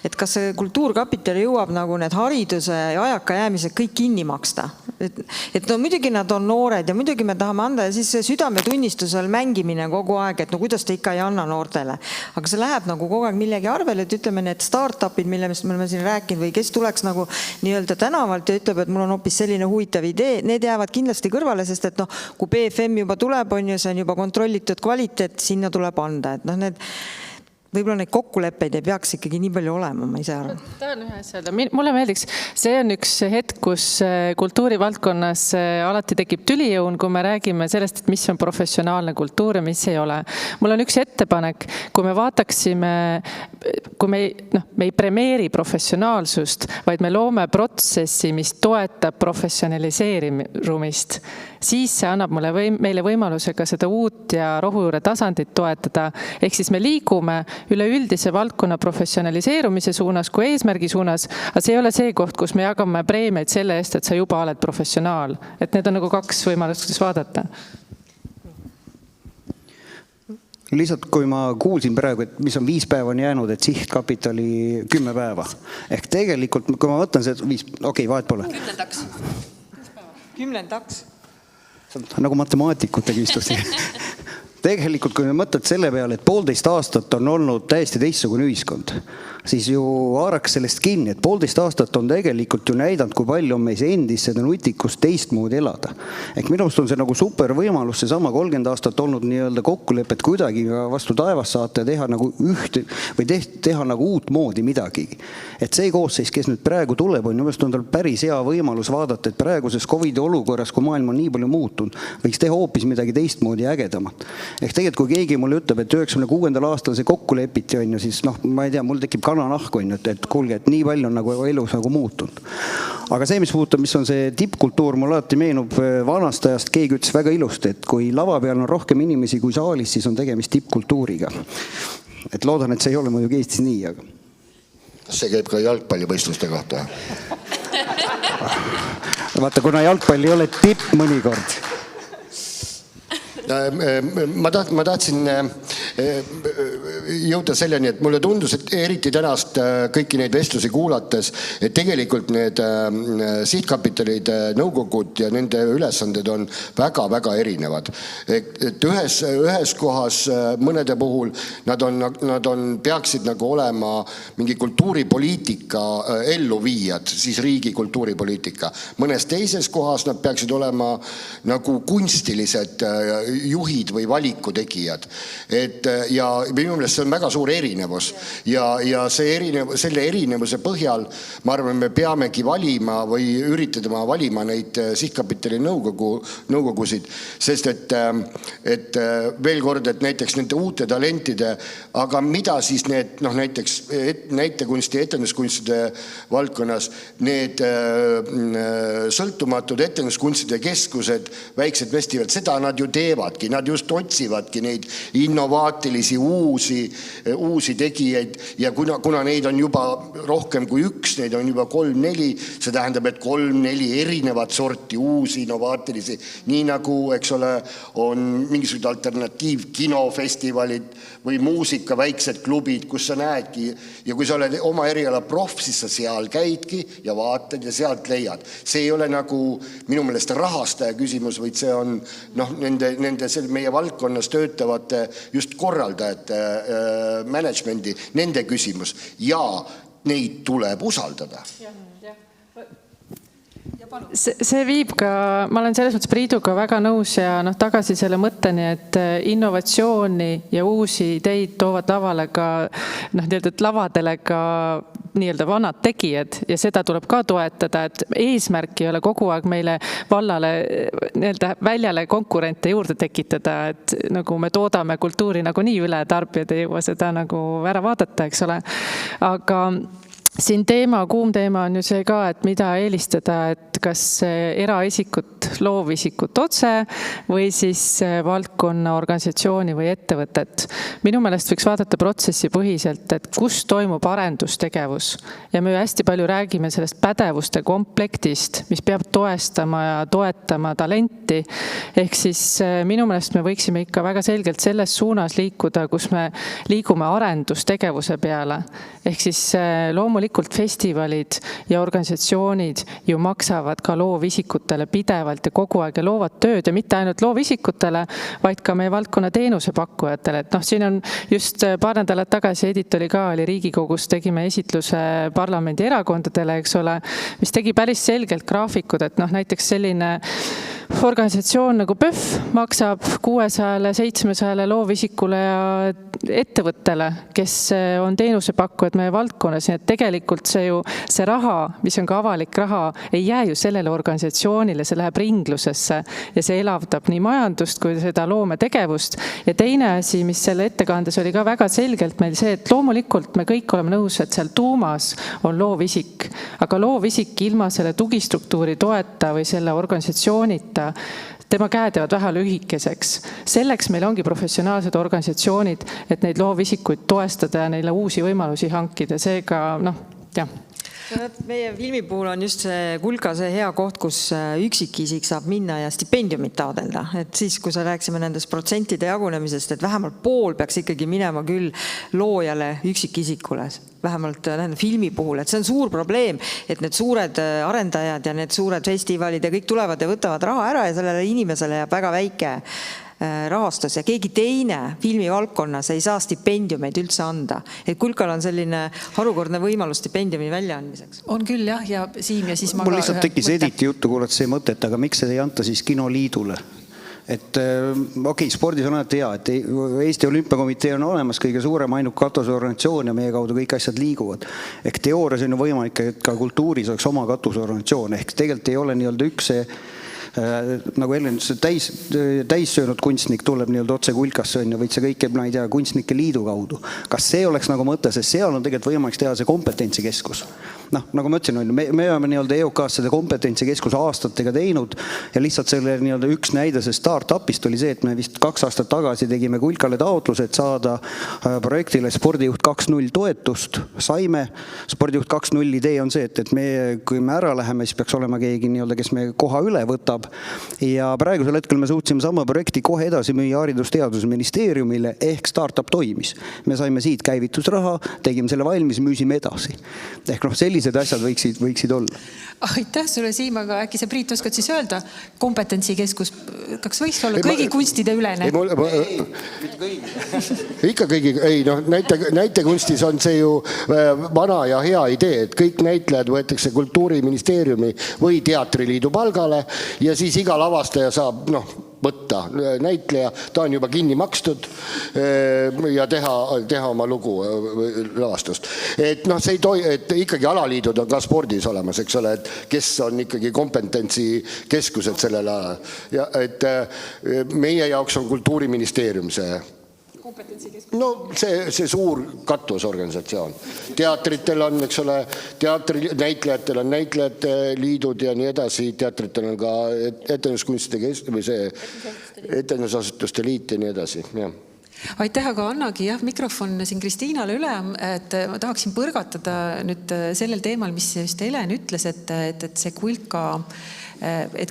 et kas see Kultuurkapitali jõuab nagu need hariduse ja ajaka jäämised kõik kinni maksta. Et no muidugi nad on noored ja muidugi me tahame anda ja siis südametunnistusel mängimine kogu aeg, et no kuidas te ikka ei anna noortele. Aga see läheb nagu kogu aeg millegi arvel, et ütleme need startupid, millest me oleme siin rääkinud või kes tuleks nagu nii-öelda tänavalt ja ütleb, et mul on hoopis selline huvitav idee, need jäävad kindlasti kõrvale, sest et noh, kui BFM juba tuleb, on ju, see on juba kontrollitud kvaliteet, sinna tuleb anda, et noh, need võib-olla neid kokkuleppeid ei peaks ikkagi nii palju olema, ma ise arvan. Tahan ühe asja öelda. Mulle meeldiks, see on üks hetk, kus kultuurivaldkonnas alati tekib tülijõun, kui me räägime sellest, et mis on professionaalne kultuur ja mis ei ole. Mul on üks ettepanek, kui me vaataksime, kui me ei premeeri professionaalsust, vaid me loome protsessi, mis toetab professionaliseerimist, siis see annab meile võimaluse ka seda uut ja rohujuure tasandit toetada. Ehk siis me liigume üleüldise valdkonna professionaliseerumise suunas kui eesmärgi suunas, aga see ei ole see koht, kus me jagame preemiaid selle eest, et sa juba oled professionaal. Et need on nagu kaks võimalust, kuidas vaadata. Lihtsalt kui ma kuulsin praegu, et mis on 5 päeva on jäänud, et sihtkapitali 10 päeva. Ehk tegelikult, kui ma võtan see 5, vahet pole. 10. Nagu matemaatikutega istusi. Tegelikult, kui me mõtled selle peale, et 1,5 aastat on olnud täiesti teistsugune ühiskond, siis ju haaraks sellest kinni, et 1,5 aastat on tegelikult ju näidanud, kui palju on meis endis seda nutikust teistmoodi elada. Ehk minust on see nagu super võimalus, see sama 30 aastat olnud nii-öelda kokkulepet kuidagi vastu taevas saata ja teha nagu ühte või teha nagu uut moodi midagi. Et see koosseis, kes nüüd praegu tuleb, on just on tal päris hea võimalus vaadata, et praeguses COVID-i olukorras, kui maailm on nii palju muutunud, võiks teha hoopis midagi teistmoodi ja ägedamat. Ehk tegelikult, kui keegi mulle ütleb, et 96. aastal see kokku lepiti, on ju, siis ma ei tea, mul tekib kananahk, on ju, et kuulge, et nii palju on nagu elus nagu muutunud. Aga see, mis puudutab, mis on see tippkultuur, mul alati meenub vanast ajast, keegi ütles väga ilusti, et kui lava peal on rohkem inimesi kui saalis, siis on tegemist tippkultuuriga. Et loodan, et see ei ole muidugi Eestis nii, aga... Kas see käib ka jalgpallivõistluste kohta? Vaata, kuna jalgpall ei ole tipp mõnikord. Ma tahtsin jõuda selleni, et mulle tundus, et eriti tänast kõiki neid vestlusi kuulates, et tegelikult need sihtkapitalid, nõukogud ja nende ülesanded on väga-väga erinevad. Et ühes kohas mõnede puhul nad peaksid nagu olema mingi kultuuripoliitika elluviijad, siis riigi kultuuripoliitika. Mõnes teises kohas nad peaksid olema nagu kunstilised juhid või valikutegijad. Ja minu meelest see on väga suur erinevus. Ja selle erinevuse põhjal, ma arvan, me peamegi valima või üritama valima neid sihtkapitali nõukogusid, sest et veel kord, et näiteks nende uute talentide, aga mida siis need, näiteks näitekunsti ja etenduskunstide valdkonnas, need sõltumatud etenduskunstide keskused, väiksed festivalid, seda nad ju teevad. Nad just otsivadki neid innovaatilisi uusi tegijaid ja kuna neid on juba rohkem kui üks, neid on juba 3-4, see tähendab, et 3-4 erinevat sorti uusi innovaatilisi, nii nagu, eks ole, on mingisugused alternatiivkinofestivalid või muusika väiksed klubid, kus sa näedki ja kui sa oled oma eriala proff, siis sa seal käidki ja vaatad ja sealt leiad. See ei ole nagu minu meelest rahastaja küsimus, vaid see on nende meie valdkonnas töötavate just korraldajate managemendi, nende küsimus ja neid tuleb usaldada. see viib ka, ma olen selles mõttes Priiduga väga nõus ja tagasi selle mõtteni, et innovatsiooni ja uusi ideid toovad lavale ka lavadele ka nii-öelda vanad tegijad ja seda tuleb ka toetada, et eesmärk ei ole kogu aeg meile vallale nii-öelda väljale konkurente juurde tekitada, et nagu me toodame kultuuri nagunii üle, tarbijad ei jõua seda nagu ära vaadata, eks ole. Aga siin kuum teema on ju see ka, et mida eelistada, et kas eraisikut, loovisikut otse või siis valdkonna organisatsiooni või ettevõtet. Minu meelest võiks vaadata protsessi põhiselt, et kus toimub arendustegevus. Ja me hästi palju räägime sellest pädevuste komplektist, mis peab toestama ja toetama talenti. Ehk siis minu meelest me võiksime ikka väga selgelt selles suunas liikuda, kus me liigume arendustegevuse peale. Ehk siis loomulikult festivalid ja organisatsioonid ju maksavad ka loovisikutele pidevalt ja kogu aeg ja loovad tööd ja mitte ainult loovisikutele, vaid ka meie valdkonna teenusepakkujatele. Et siin on just paar nädalat tagasi Edith oli Riigikogus, tegime esitluse parlamendi erakondadele, eks ole, mis tegi päris selgelt graafikud, et näiteks selline organisatsioon nagu PÖF maksab 600-700 loovisikule ja ettevõttele, kes on teenusepakkujad meie valdkonnas. Nii et tegelikult see raha, mis on ka avalik raha, ei jää ju sellele organisatsioonile, see läheb ringlusesse ja see elavdab nii majandust kui seda loometegevust. Ja teine asi, mis selle ettekandes oli ka väga selgelt meil see, et loomulikult me kõik oleme nõus, et seal tuumas on loovisik, aga loovisik ilma selle tugistruktuuri toeta või selle organisatsioonita tema käed jäävad vähe lühikeseks. Selleks meil ongi professionaalsed organisatsioonid, et neid loovisikuid toestada ja neile uusi võimalusi hankida. Seega, jah. Meie filmi puhul on just see Kulka see hea koht, kus üksikisik saab minna ja stipendiumit taodelda. Et siis, kui sa rääksime nendest protsentide jagunemisest, et vähemalt pool peaks ikkagi minema küll loojale üksikisikule, vähemalt filmi puhul. Et see on suur probleem, et need suured arendajad ja need suured festivalid ja kõik tulevad ja võtavad raha ära ja sellele inimesele jääb väga väike rahastus ja keegi teine filmivaldkonnas ei saa stipendiumeid üldse anda. Et Kulkal on selline harukordne võimalus stipendiumi väljaandmiseks. On küll jah, ja Siim ja siis ma mul lihtsalt tekkis Editi juttu kuulates see mõtet, aga miks seda ei anta siis Kinoliidule? Et spordis on alati hea, et Eesti Olümpiakomitee on olemas kõige suurem ainult katusorganisatsioon ja meie kaudu kõik asjad liiguvad. Ehk teoorias on ju võimalik, et ka kultuuris oleks oma katusorganisatsioon. Ehk tegelikult ei ole nii-öelda üks see nagu Ellen ütles, täissöönud kunstnik tuleb nii-öelda otse Kulkasse on ja võid see kõike, ma ei tea, kunstnike liidu kaudu. Kas see oleks nagu mõte, sest seal on tegelikult võimalik teha see kompetentsikeskus. Nagu ma ütlesin, me oleme nii-öelda EOK-s seda kompetentsikeskus aastatega teinud ja lihtsalt selle nii-öelda üks näide see start-upist oli see, et me vist 2 aastat tagasi tegime Kulkale taotluse, et saada projektile Spordijuht 2.0 toetust. Saime. Spordijuht 2.0 idee on see, et kui me ära läheme, siis peaks olema keegi nii-öelda, kes me koha üle võtab. Ja praegusel hetkel me suutsime sama projekti kohe edasi müüa Haridus-Teadusministeeriumile ehk startup toimis. Me saime siit käivitusraha, tegime selle valmis, müüsime edasi. Ehk sellised asjad võiksid olla. Aitäh sulle, Siim, aga äkki see Priit oskad siis öelda kompetentsikeskus, kas võiks olla kõigi kunstide ülene? Ikka kõigi, näitekunstis on see ju vana ja hea idee, et kõik näitlejad võetakse Kultuuriministeeriumi või Teatriliidu palgale ja siis iga lavastaja saab võtta näitleja, ta on juba kinni makstud ja teha oma lugu lavastust. Et see ei toi, et ikkagi alaliidud on ka spordis olemas, eks ole, et kes on ikkagi kompetentsikeskused sellel alal. Ja et meie jaoks on Kultuuriministeerium see see suur katusorganisatsioon. Teatritel on, eks ole, näitlejatel on näitlejate liidud ja nii edasi, teatritel on ka etenduskunstide või see etendusasutuste liit ja nii edasi, jah. Aitäh, aga annagi mikrofon siin Kristiinale üle, et ma tahaksin põrgatada nüüd sellel teemal, mis just Helen ütles, et see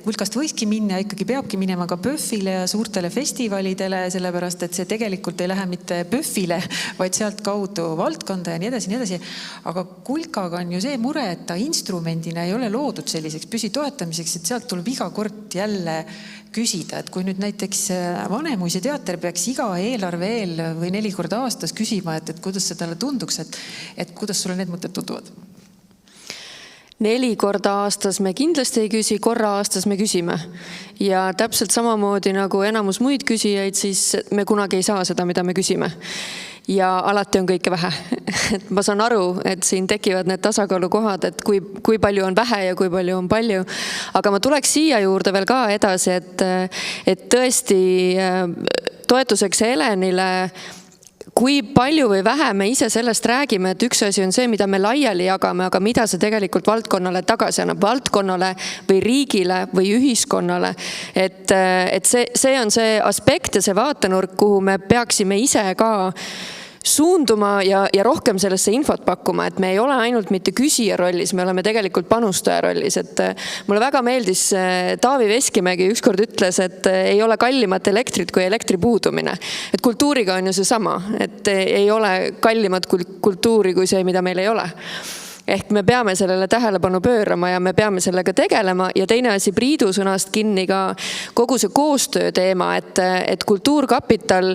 Kulkast võiski minna, ikkagi peabki minema ka PÖFile ja suurtele festivalidele, sellepärast, et see tegelikult ei lähe mitte PÖFile, vaid sealt kaudu valdkonda ja nii edasi, nii edasi. Aga Kulkaga on ju see mure, et ta instrumendina ei ole loodud selliseks püsitoetamiseks, et sealt tuleb iga kord jälle küsida, et kui nüüd näiteks Vanemuise teater peaks iga eelarve eel või 4 korda aastas küsima, et kuidas see talle tunduks, et kuidas sulle need mõtted tunduvad? 4 korda aastas me kindlasti ei küsi, korra aastas me küsime. Ja täpselt samamoodi nagu enamus muid küsijaid, siis me kunagi ei saa seda, mida me küsime. Ja alati on kõike vähe. Et ma saan aru, et siin tekivad need tasakaalukohad, et kui palju on vähe ja kui palju on palju. Aga ma tuleks siia juurde veel ka edasi, et tõesti toetuseks Helenile, kui palju või vähe me ise sellest räägime, et üks asi on see, mida me laiali jagame, aga mida see tegelikult valdkonnale tagasi annab, valdkonnale või riigile või ühiskonnale. Et see on see aspekt ja see vaatenurk, kuhu me peaksime ise ka suunduma ja rohkem sellesse infot pakkuma, et me ei ole ainult mitte küsija rollis, me oleme tegelikult panustaja rollis. Et mulle väga meeldis Taavi Veskimägi ükskord ütles, et ei ole kallimat elektrit kui elektri puudumine. Et kultuuriga on ju see sama, et ei ole kallimat kultuuri kui see, mida meil ei ole. Ehk me peame sellele tähelepanu pöörama ja me peame sellega tegelema. Ja teine asi, Priidu sõnast kinni ka kogu see koostöö teema, et Kultuurkapital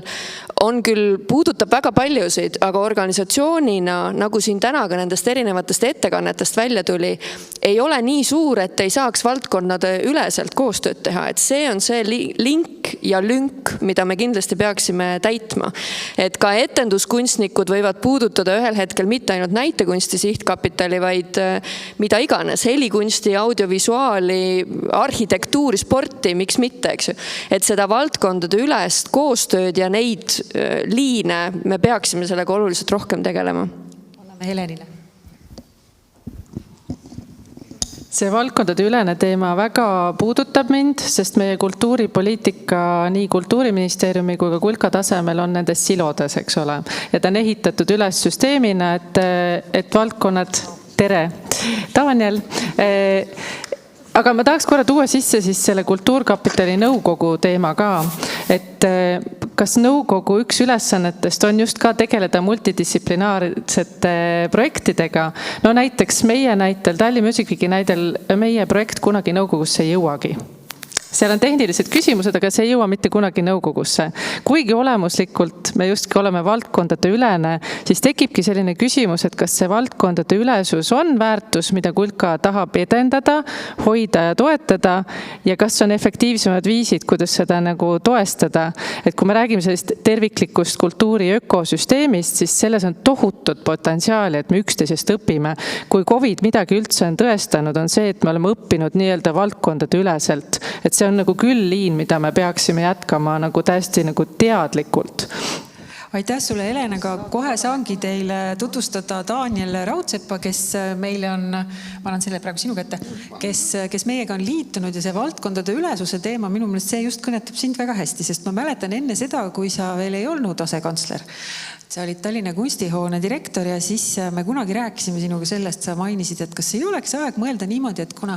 on küll, puudutab väga paljusid, aga organisatsioonina, nagu siin täna ka nendest erinevatest ettekannetest välja tuli, ei ole nii suur, et ei saaks valdkonnade üleselt koostööd teha. Et see on see link ja lünk, mida me kindlasti peaksime täitma. Et ka etenduskunstnikud võivad puudutada ühel hetkel mitte ainult näitekunsti sihtkapitali, vaid mida iganes, helikunsti, audiovisuaali, arhitektuuri, sporti, miks mitte, eks ju. Et seda valdkondade ülest koostööd ja neid liine me peaksime sellega oluliselt rohkem tegelema. Anname Helenile. See valdkondade ülene teema väga puudutab mind, sest meie kultuuripoliitika nii Kultuuriministeeriumi kui ka Kulka tasemel on nendes silodes, eks ole. Ja ta on ehitatud üles süsteemina, et valdkonnad, tere, Daniel, aga ma tahaks korra tuua sisse siis selle Kultuurkapitali nõukogu teema ka, et kas nõukogu üks ülesannetest on just ka tegeleda multidistsiplinaarsete projektidega. No näiteks meie näitel, Tallinn Music Weeki näidel, meie projekt kunagi nõukogusse ei jõuagi. Seal on tehnilised küsimused, aga see ei jõua mitte kunagi nõukogusse. Kuigi olemuslikult me justki oleme valdkondade ülene, siis tekibki selline küsimus, et kas see valdkondade ülesus on väärtus, mida Kulka tahab edendada, hoida ja toetada ja kas on efektiivsemad viisid, kuidas seda nagu toestada. Et kui me räägime sellist terviklikust kultuuri ökosüsteemist, siis selles on tohutut potentsiaali, et me üksteisest õpime. Kui COVID midagi üldse on tõestanud, on see, et me oleme õppinud nii-öelda valdkondade üleselt. Et see on nagu küll liin, mida me peaksime jätkama nagu täiesti nagu teadlikult. Aitäh sulle, Helen, aga kohe saangi teile tutvustada Daniel Raudsepa, kes meile on, ma annan selle praegu sinu kätte, kes meiega on liitunud ja see valdkondade ülesuse teema, minu meelest see just kõnetab sind väga hästi, sest ma mäletan enne seda, kui sa veel ei olnud asekantsler. Sa olid Tallinna kunstihoone direktor ja siis me kunagi rääkisime sinuga sellest, sa mainisid, et kas ei oleks aeg mõelda niimoodi, et kuna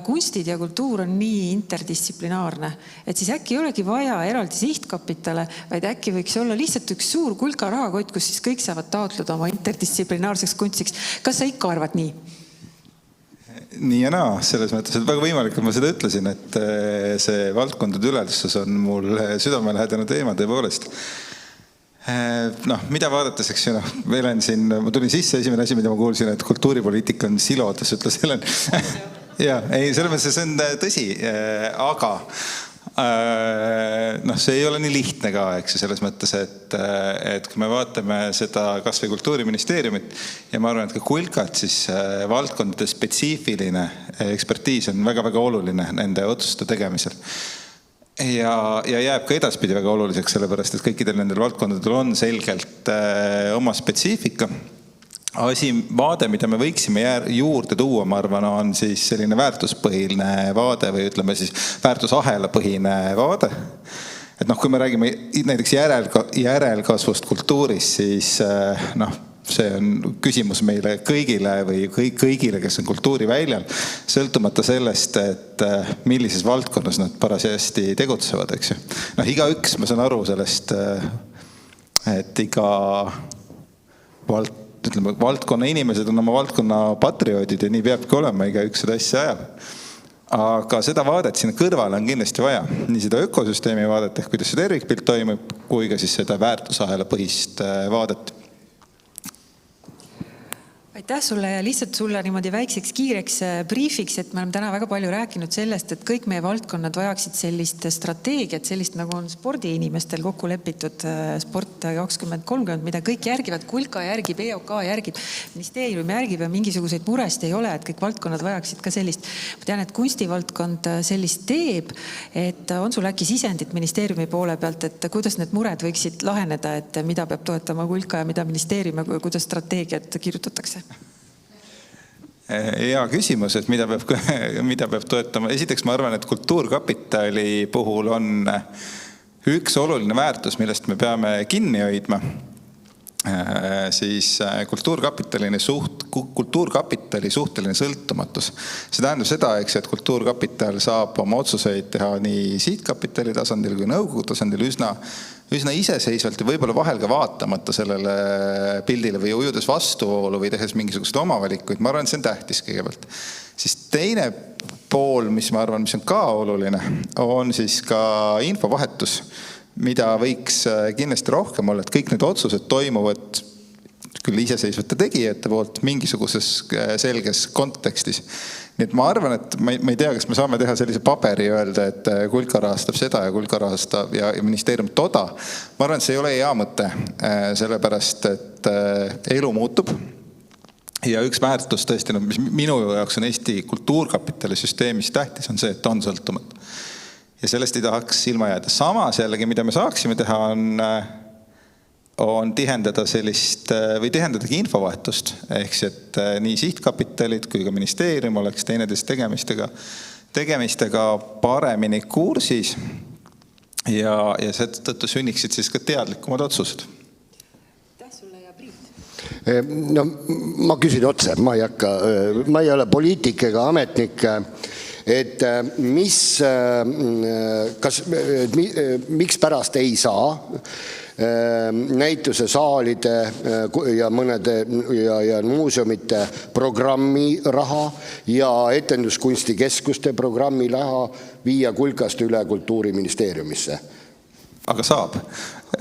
kunstid ja kultuur on nii interdistsiplinaarne, et siis äkki ei olegi vaja eraldi sihtkapitale, vaid äkki võiks olla lihtsalt üks suur Kulka rahakott, kus siis kõik saavad taotleda oma interdistsiplinaarseks kunstiks. Kas sa ikka arvad nii? Nii ja naa, selles mõttes, et väga võimalik, et ma seda ütlesin, et see valdkondade ülesus on mul südamelähedane teema tõepoolest. Mida vaadates, eks ju, Helen siin, ma tulin sisse, esimene asi, mida ma kuulsin, et kultuuripoliitika on silodes, ütles Helen. Ja, ei, selles mõttes see on tõsi, aga see ei ole nii lihtne ka, eks ju, selles mõttes, et kui me vaatame seda kas või Kultuuriministeeriumit ja ma arvan, et ka Kulkat, siis valdkondade spetsiifiline ekspertiis on väga-väga oluline nende otsuste tegemisel. Ja jääb ka edaspidi väga oluliseks, sellepärast, et kõikidel nendel valdkondadel on selgelt oma spetsiifika. Vaade, mida me võiksime juurde tuua, ma arvan, on siis selline väärtuspõhine vaade või ütleme siis väärtusahelapõhine vaade. Et kui me räägime näiteks järelkasvust kultuuris, siis see on küsimus meile kõigile või kõigile, kes on kultuuriväljal, sõltumata sellest, et millises valdkonnas nad parasjaasti tegutsevad, eks ju. Igaüks, ma saan aru sellest, et iga valdkonna inimesed on oma valdkonna patrioodid ja nii peabki olema, igaüks seda asja ajab. Aga seda vaadet sinna kõrvale on kindlasti vaja. Nii seda ökosüsteemi vaadet, ehk kuidas see tervikpilt toimub, kui ka siis seda väärtusahela põhist vaadet. Aitäh sulle ja lihtsalt sulle niimoodi väikseks kiireks briifiks, et me oleme täna väga palju rääkinud sellest, et kõik meie valdkonnad vajaksid sellist strateegiat, sellist nagu on spordiinimestel kokku lepitud Sport 2030, mida kõik järgivad, Kulka järgib, EOK järgib, ministeerium järgib ja mingisuguseid murest ei ole, et kõik valdkonnad vajaksid ka sellist. Ma tean, et kunstivaldkond sellist teeb, et on sul äkki sisendit ministeeriumi poole pealt, et kuidas need mured võiksid laheneda, et mida peab toetama Kulka ja mida ministeerium ja kuidas strateegiat kirjutatakse? Hea küsimus, et mida peab toetama. Esiteks ma arvan, et kultuurkapitali puhul on üks oluline väärtus, millest me peame kinni hoidma. Siis kultuurkapitali suhteline sõltumatus. See tähendab seda, et kultuurkapital saab oma otsuseid teha nii sihtkapitali tasandil kui nõukogu tasandil üsna iseseisvalt ja võib-olla vahel ka vaatamata sellele pildile või ujudes vastuvoolu või tehes mingisuguseid omavalikuid. Ma arvan, et see on tähtis kõigepealt. Siis teine pool, mis ma arvan, mis on ka oluline, on siis ka infovahetus, mida võiks kindlasti rohkem olla, et kõik need otsused toimuvad küll iseseisvate tegijate poolt mingisuguses selges kontekstis. Nii et ma arvan, et ma ei tea, kas me saame teha sellise paberi ja öelda, et Kulka rahastab seda ja Kulka rahastab ja ministeerium toda. Ma arvan, et see ei ole hea mõte, sellepärast, et elu muutub. Ja üks väärtus tõesti, mis minu jaoks on Eesti kultuurkapitali süsteemis tähtis, on see, et on sõltumatu. Ja sellest ei tahaks ilma jääda. Samas jällegi, mida me saaksime teha, on tihendada tihendadagi infovahetust. Ehk et nii sihtkapitalid kui ka ministeerium oleks teineteist tegemistega paremini kursis ja seetõttu sünniksid siis ka teadlikumad otsused. No, ma küsin otse, ma ei ole poliitik ega ametnik, et miks pärast ei saa näituse saalide ja mõnede ja muuseumite programmi raha ja etenduskunstikeskuste programmi raha viia Kulkast üle Kultuuriministeeriumisse. Aga saab.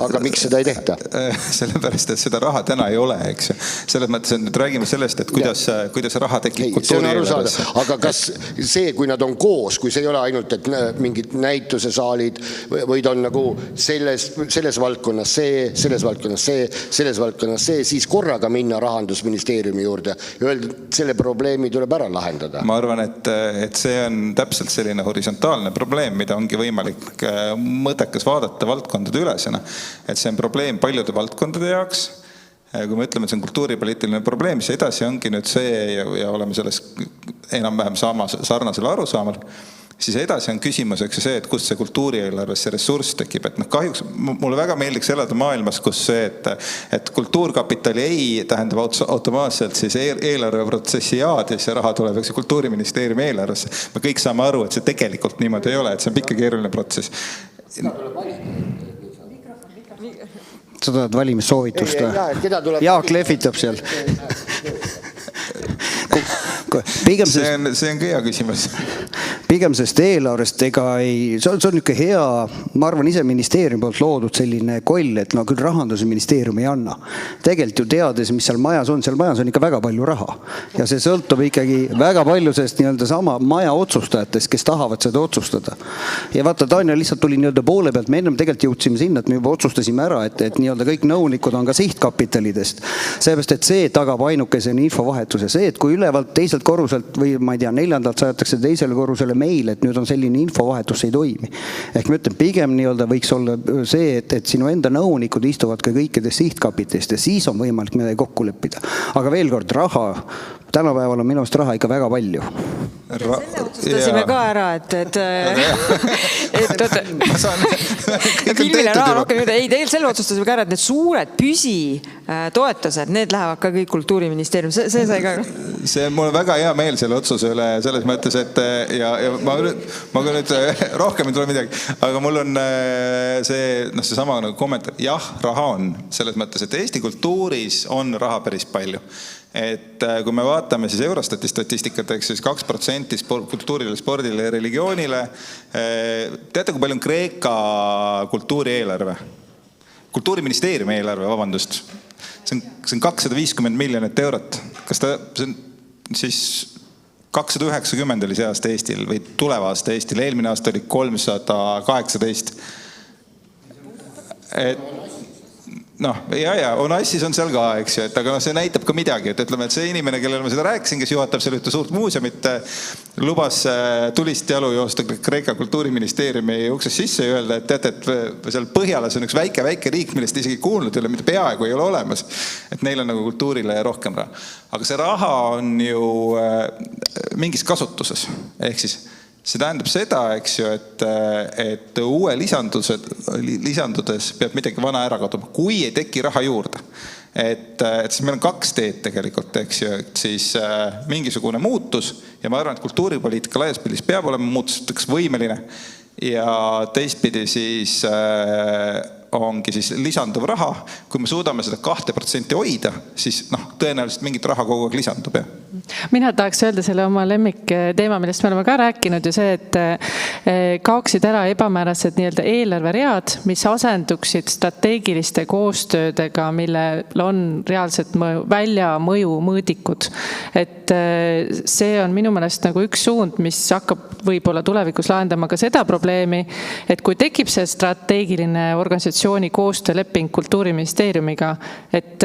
Aga miks seda ei tehta? Sellepärast, et seda raha täna ei ole, eks. Selles mõttes, et nüüd räägime sellest, et kuidas raha tekib kultuurieelarvesse. Aga kas see, kui nad on koos, kui see ei ole ainult, et mingid näitusesaalid, võid on nagu selles valdkonnas see, selles valdkonnas see, siis korraga minna Rahandusministeeriumi juurde ja öelda, et selle probleemi tuleb ära lahendada. Ma arvan, et see on täpselt selline horisontaalne probleem, mida ongi võimalik mõttekas vaadata valdkondade ülesena. Et see on probleem paljude valdkondade jaoks. Kui me ütleme, et see on kultuuripoliitiline probleem, siis edasi ongi nüüd see ja oleme selles enam-vähem sarnasel arusaamal, siis edasi on küsimuseks see, et kust see kultuurieelarves see ressurss tekib. Et kahjuks mulle väga meeldiks elada maailmas, kus see, et kultuurkapitali ei tähendab automaatselt siis eelarveprotsessi jaad ja see raha tuleb Kultuuriministeeriumi eelarvesse. Me kõik saame aru, et see tegelikult niimoodi ei ole, et see on pikka keeruline protsess. Sa tahad valimissoovitust? Jaak lehvitab seal. See on ka hea küsimus. Pigem sest eelarvest see on niisugune hea, ma arvan ise ministeeriumi poolt loodud selline koll, et küll Rahandusministeerium ei anna. Tegelikult ju teades, mis seal majas on ikka väga palju raha. Ja see sõltub ikkagi väga palju sellest sama maja otsustajatest, kes tahavad seda otsustada. Ja vaata, Tanja lihtsalt tuli poole pealt, me ennem tegelikult jõudsime sinna, et me juba otsustasime ära, et kõik nõunikud on ka sihtkapitalidest. Seepärast, et see tagab ainukesena infovahetuse. See, et kui ülevalt teiselt korruselt või ma ei tea, 4. saadetakse teisele korrusele meil, et nüüd on selline infovahetus ei toimi. Ehk ma ütlen, pigem võiks olla see, et sinu enda nõunikud istuvad ka kõikidest sihtkapitalist ja siis on võimalik midagi kokku leppida. Aga veel kord, raha, tänapäeval on minust raha ikka väga palju. Selle otsustasime ka ära, et filmile raha rohkem juurde. Ei, teil selle otsustasime ka ära, et need suured püsitoetused, need lähevad ka kõik Kultuuriministeerium. See sai ka. Mul on väga hea meel selle otsuse üle selles mõttes, et ja ma küll nüüd rohkem ei tule midagi, aga mul on see sama kommentaar. Jah, raha on selles mõttes, et Eesti kultuuris on raha päris palju. Et kui me vaatame siis Eurostati statistikat, siis 2% kultuurile, spordile ja religioonile. Teate, kui palju on Kreeka kultuurieelarve? Kultuuriministeeriumi eelarve, vabandust. see on 250 miljonit eurot. Kas see on siis 290 oli see aasta Eestil või tuleva aasta Eestil? Eelmine aasta oli 318. Onassis on seal ka, eks ju, aga see näitab ka midagi, et ütleme, et see inimene, kellele ma seda rääkisin, kes juhatab seal ühte suurt muuseumit, lubas tulist jalu joosta Kreeka kultuuriministeeriumi uksest sisse ja öelda, et teate, et seal Põhjalas on üks väike riik, millest isegi kuulnud ei ole, mida peaaegu ei ole olemas, et neil on nagu kultuurile rohkem raha. Aga see raha on ju mingis kasutuses, ehk siis see tähendab seda, eks ju, et uue lisandudes peab midagi vana ära kaduma, kui ei teki raha juurde. Et siis meil on 2 teed tegelikult, eks ju, et siis mingisugune muutus ja ma arvan, et kultuuripoliitika laias pildis peab olema muutusteks võimeline ja teistpidi siis ongi siis lisanduv raha. Kui me suudame seda 2% hoida, siis tõenäoliselt mingit raha kogu aeg lisandub. Mina tahaks öelda selle oma lemmikteema, millest me oleme ka rääkinud ja see, et kaoksid ära ebamäärased nii-öelda eelarveread, mis asenduksid strateegiliste koostöödega, millel on reaalselt väljamõju mõõdikud. Et see on minu meelest nagu üks suund, mis hakkab võib-olla tulevikus lahendama ka seda probleemi, et kui tekib see strateegiline organisatsiooni koostööleping Kultuuriministeeriumiga, et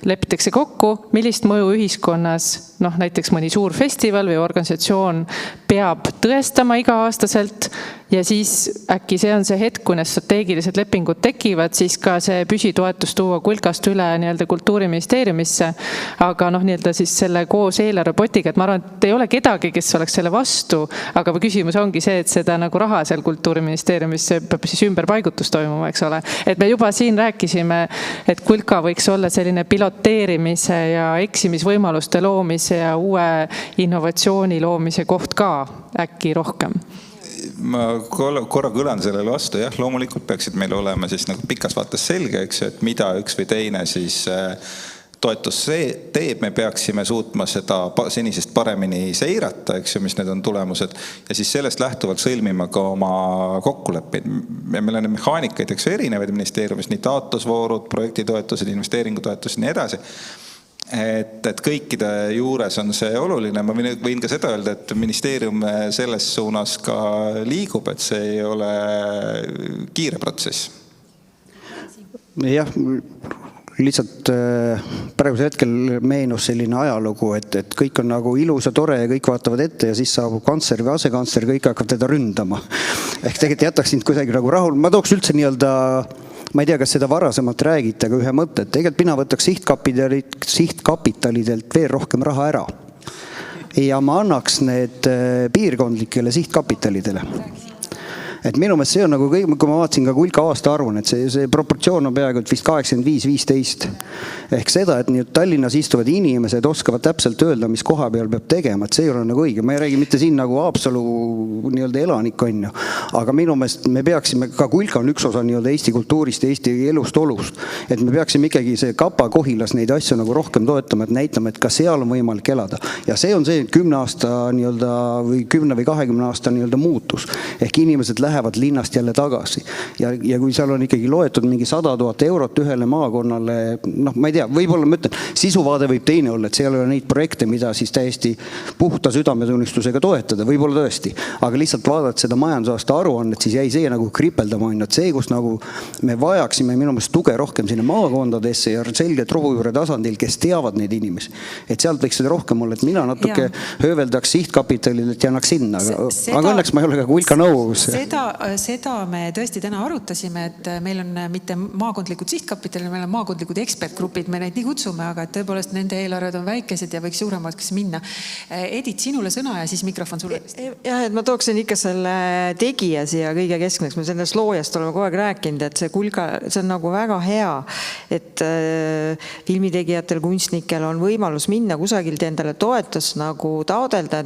lepitakse kokku, millist mõju ühiskonnas näiteks mõni suur festival või organisatsioon peab tõestama iga-aastaselt ja siis äkki see on see hetk, kui need strateegilised lepingud tekivad, siis ka see püsitoetus tuua Kulkast üle nii-öelda Kultuuriministeeriumisse, aga nii-öelda siis selle koos eelarvepotiga, et ma arvan, et ei ole kedagi, kes oleks selle vastu, aga küsimus ongi see, et seda nagu raha seal Kultuuriministeeriumisse peab siis ümberpaigutus toimuma, eks ole. Et me juba siin rääkisime, et Kulka võiks olla selline piloteerimise ja eksimisvõimaluste loomise ja uue innovatsiooni loomise koht ka äkki rohkem. Ma korra kõlan sellele vastu, jah, loomulikult peaksid meil olema siis nagu pikas vaates selge, eks, et mida üks või teine siis toetus teeb, me peaksime suutma seda senisest paremini seirata, eks ju, mis need on tulemused ja siis sellest lähtuvalt sõlmima ka oma kokkuleppeid. Meil on mehaanikaid, eks ju, erinevaid ministeeriumis, nii taotlusvoorud, projektitoetused, investeeringutoetused, nii edasi. Et kõikide juures on see oluline. Ma võin ka seda öelda, et ministeerium selles suunas ka liigub, et see ei ole kiire protsess. Jah, lihtsalt praegusel hetkel meenus selline ajalugu, et kõik on nagu ilus ja tore ja kõik vaatavad ette ja siis saabub kantsler või asekantsler, kõik hakkab teda ründama. Ehk tegelikult jätaks sind kuidagi nagu rahul. Ma tooks üldse nii-öelda, ma ei tea, kas seda varasemalt räägite, aga ühe mõtte, et tegelikult mina võtaks sihtkapitalidelt veel rohkem raha ära. Ja ma annaks need piirkondlikele sihtkapitalidele. Et minu meelest see on nagu kõik, kui ma vaatasin ka Kulka aasta arvun, et see proportsioon on peaaegu vist 85-15. Ehk seda, et nüüd Tallinnas istuvad inimesed oskavad täpselt öelda, mis koha peal peab tegema, et see ei ole nagu õige. Ma ei räägi mitte siin nagu Haapsalu nii-öelda elanik on ju, aga minu meelest me peaksime, ka Kulka on üks osa nii-öelda Eesti kultuurist ja Eesti elust olust, et me peaksime ikkagi see Kapa Kohilas neid asju nagu rohkem toetama, et näitama, et ka seal on võimalik elada. Ja see on see 10 aasta nii-öelda või 10 või 20 aasta nii-öelda muutus. Ehk inimesed lähevad linnast jälle tagasi. Ja kui seal on ikkagi loetud mingi 100 000 eurot ühele maakonnale, ma ei tea, võib-olla ma ütlen, sisuvaade võib teine olla, et seal ei ole neid projekte, mida siis täiesti puhta südametunnistusega toetada, võib-olla tõesti. Aga lihtsalt vaadata seda majandusaasta aruannet, siis jäi see nagu kripeldama, et see, kus nagu me vajaksime minu meelest tuge rohkem sinna maakondadesse ja selgelt rohujuure tasandil, kes teavad neid inimesi. Et sealt võiks seda rohkem olla, et mina natuke hööveldaks sihtkapitalile, et jäännaks sinna, aga õnneks ma ei ole ka Kulka nõukogus. Seda me tõesti täna arutasime, et meil on mitte maakondlikud sihtkapitalid, meil on maakondlikud ekspertgrupid, me neid nii kutsume, aga et tõepoolest nende eelarved on väikesed ja võiks suuremaks minna. Edith, sinule sõna ja siis mikrofon sulle. Jah, et ma tooksin ikka selle tegija siia kõige keskmeks. Me sellest loojast oleme kogu aeg rääkinud, et see Kulka, see on nagu väga hea, et filmitegijatel, kunstnikel on võimalus minna kusagilt endale toetus nagu taodelda,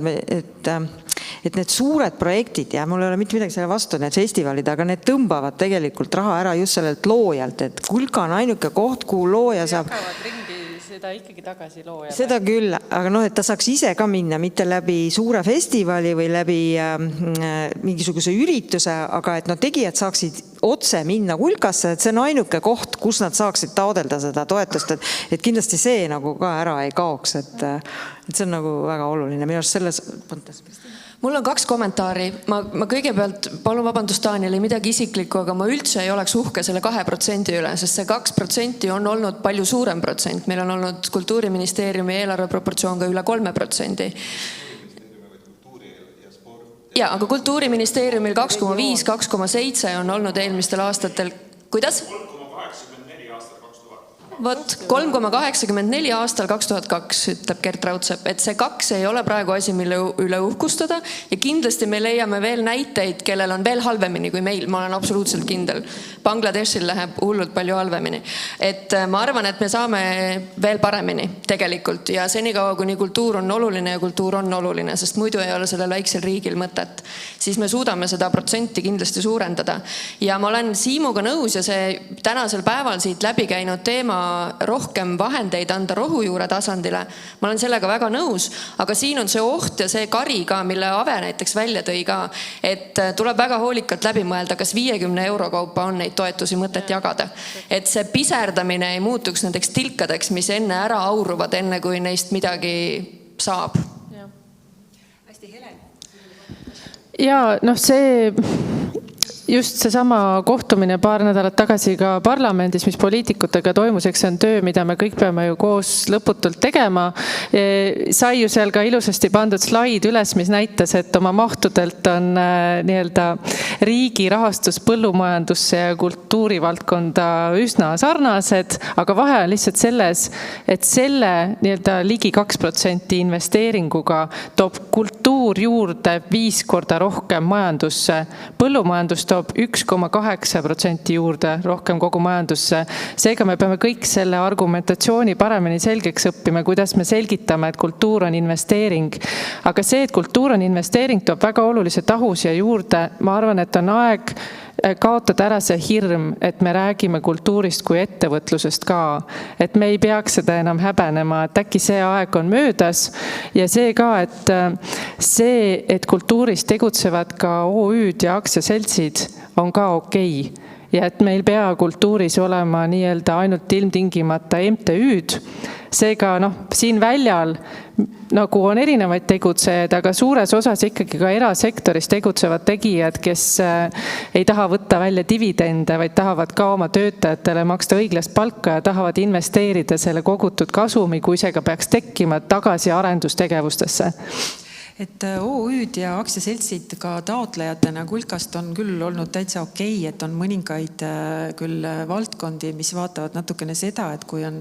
et need suured projektid ja mul ei ole mitte midagi selle vastu, need festivalid, aga need tõmbavad tegelikult raha ära just sellelt loojalt, et Kulka on ainuke koht, kuhu looja saab. seda ikkagi tagasi looja. Seda küll, aga et ta saaks ise ka minna, mitte läbi suure festivali või läbi mingisuguse ürituse, aga et tegijad saaksid otse minna Kulkasse, et see on ainuke koht, kus nad saaksid taodelda seda toetust, et kindlasti see ka ära ei kaoks, et see on väga oluline. Minu arust selles mõttes. Mul on 2 kommentaari. Ma kõigepealt, palun vabandust Taaniel, ei midagi isiklikku, aga ma üldse ei oleks uhke selle 2% üle, sest see 2% on olnud palju suurem protsent. Meil on olnud Kultuuriministeeriumi eelarve proportsioon ka üle 3%. Ja, aga Kultuuriministeeriumil 2,5, 2,7 on olnud eelmistel aastatel. Kuidas? 3,84 aastal 2002, ütleb Gert Raudsepp, et see 2 ei ole praegu asi, mille üle uhkustada ja kindlasti me leiame veel näiteid, kellel on veel halvemini kui meil, ma olen absoluutselt kindel. Bangladeshil läheb hullult palju halvemini. Et ma arvan, et me saame veel paremini tegelikult ja senikaua, kuni kultuur on oluline ja kultuur on oluline, sest muidu ei ole sellel väiksel riigil mõtet, siis me suudame seda protsenti kindlasti suurendada. Ja ma olen Siimuga nõus ja see tänasel päeval siit läbi käinud teema rohkem vahendeid anda rohujuure tasandile. Ma olen sellega väga nõus, aga siin on see oht ja see kari ka, mille Ave näiteks välja tõi ka, et tuleb väga hoolikalt läbi mõelda, kas 50 euro kaupa on neid toetusi mõtet jagada. Et see piserdamine ei muutuks nendeks tilkadeks, mis enne ära auruvad, enne kui neist midagi saab. Hästi, Helen. Ja see just seesama kohtumine paar nädalat tagasi ka parlamendis, mis poliitikutega toimus, eks see on töö, mida me kõik peame ju koos lõputult tegema. Sai ju seal ka ilusasti pandud slaid üles, mis näitas, et oma mahtudelt on riigi rahastus põllumajandusse ja kultuurivaldkonda üsna sarnased, aga vahe on lihtsalt selles, et selle ligi 2% investeeringuga toob kultuur juurde 5 korda rohkem majandusse. Põllumajandus toob 1,8% juurde rohkem kogu majandusse. Seega me peame kõik selle argumentatsiooni paremini selgeks õppima, kuidas me selgitame, et kultuur on investeering. Aga see, et kultuur on investeering, toob väga olulise tahusja juurde. Ma arvan, et on aeg kaotada ära see hirm, et me räägime kultuurist kui ettevõtlusest ka. Et me ei peaks seda enam häbenema, et äkki see aeg on möödas ja see ka, et kultuuris tegutsevad ka OÜ-d ja aktsiaseltsid on ka okei. Ja et meil pea kultuuris olema ainult ilmtingimata MTÜ-d. Seega siin väljal on erinevaid tegutsejaid, aga suures osas ikkagi ka erasektoris tegutsevad tegijad, kes ei taha võtta välja dividende, vaid tahavad ka oma töötajatele maksta õiglast palka ja tahavad investeerida selle kogutud kasumi, kui see ka peaks tekkima tagasi arendustegevustesse. Et OÜ-d ja aktsiaseltsid ka taotlejatena Kulkast on küll olnud täitsa okei, et on mõningaid küll valdkondi, mis vaatavad natukene seda, et kui on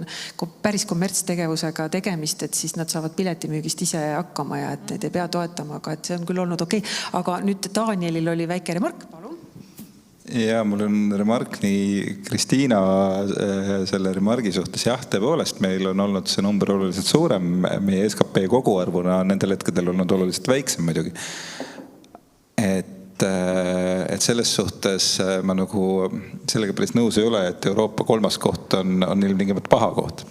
päris kommertstegevusega tegemist, et siis nad saavad piletimüügist ise hakkama ja et need ei pea toetama, aga et see on küll olnud okei. Aga nüüd Danielil oli väike remark, palun. Ja mul on remark nii Kristiina selle remargi suhtes. Jah, tõepoolest, meil on olnud see number oluliselt suurem. Meie SKP koguarvuna on nendel hetkedel olnud oluliselt väiksem muidugi. Et selles suhtes ma sellega päris nõus ei ole, et Euroopa 3. koht on ilmtingimata paha koht,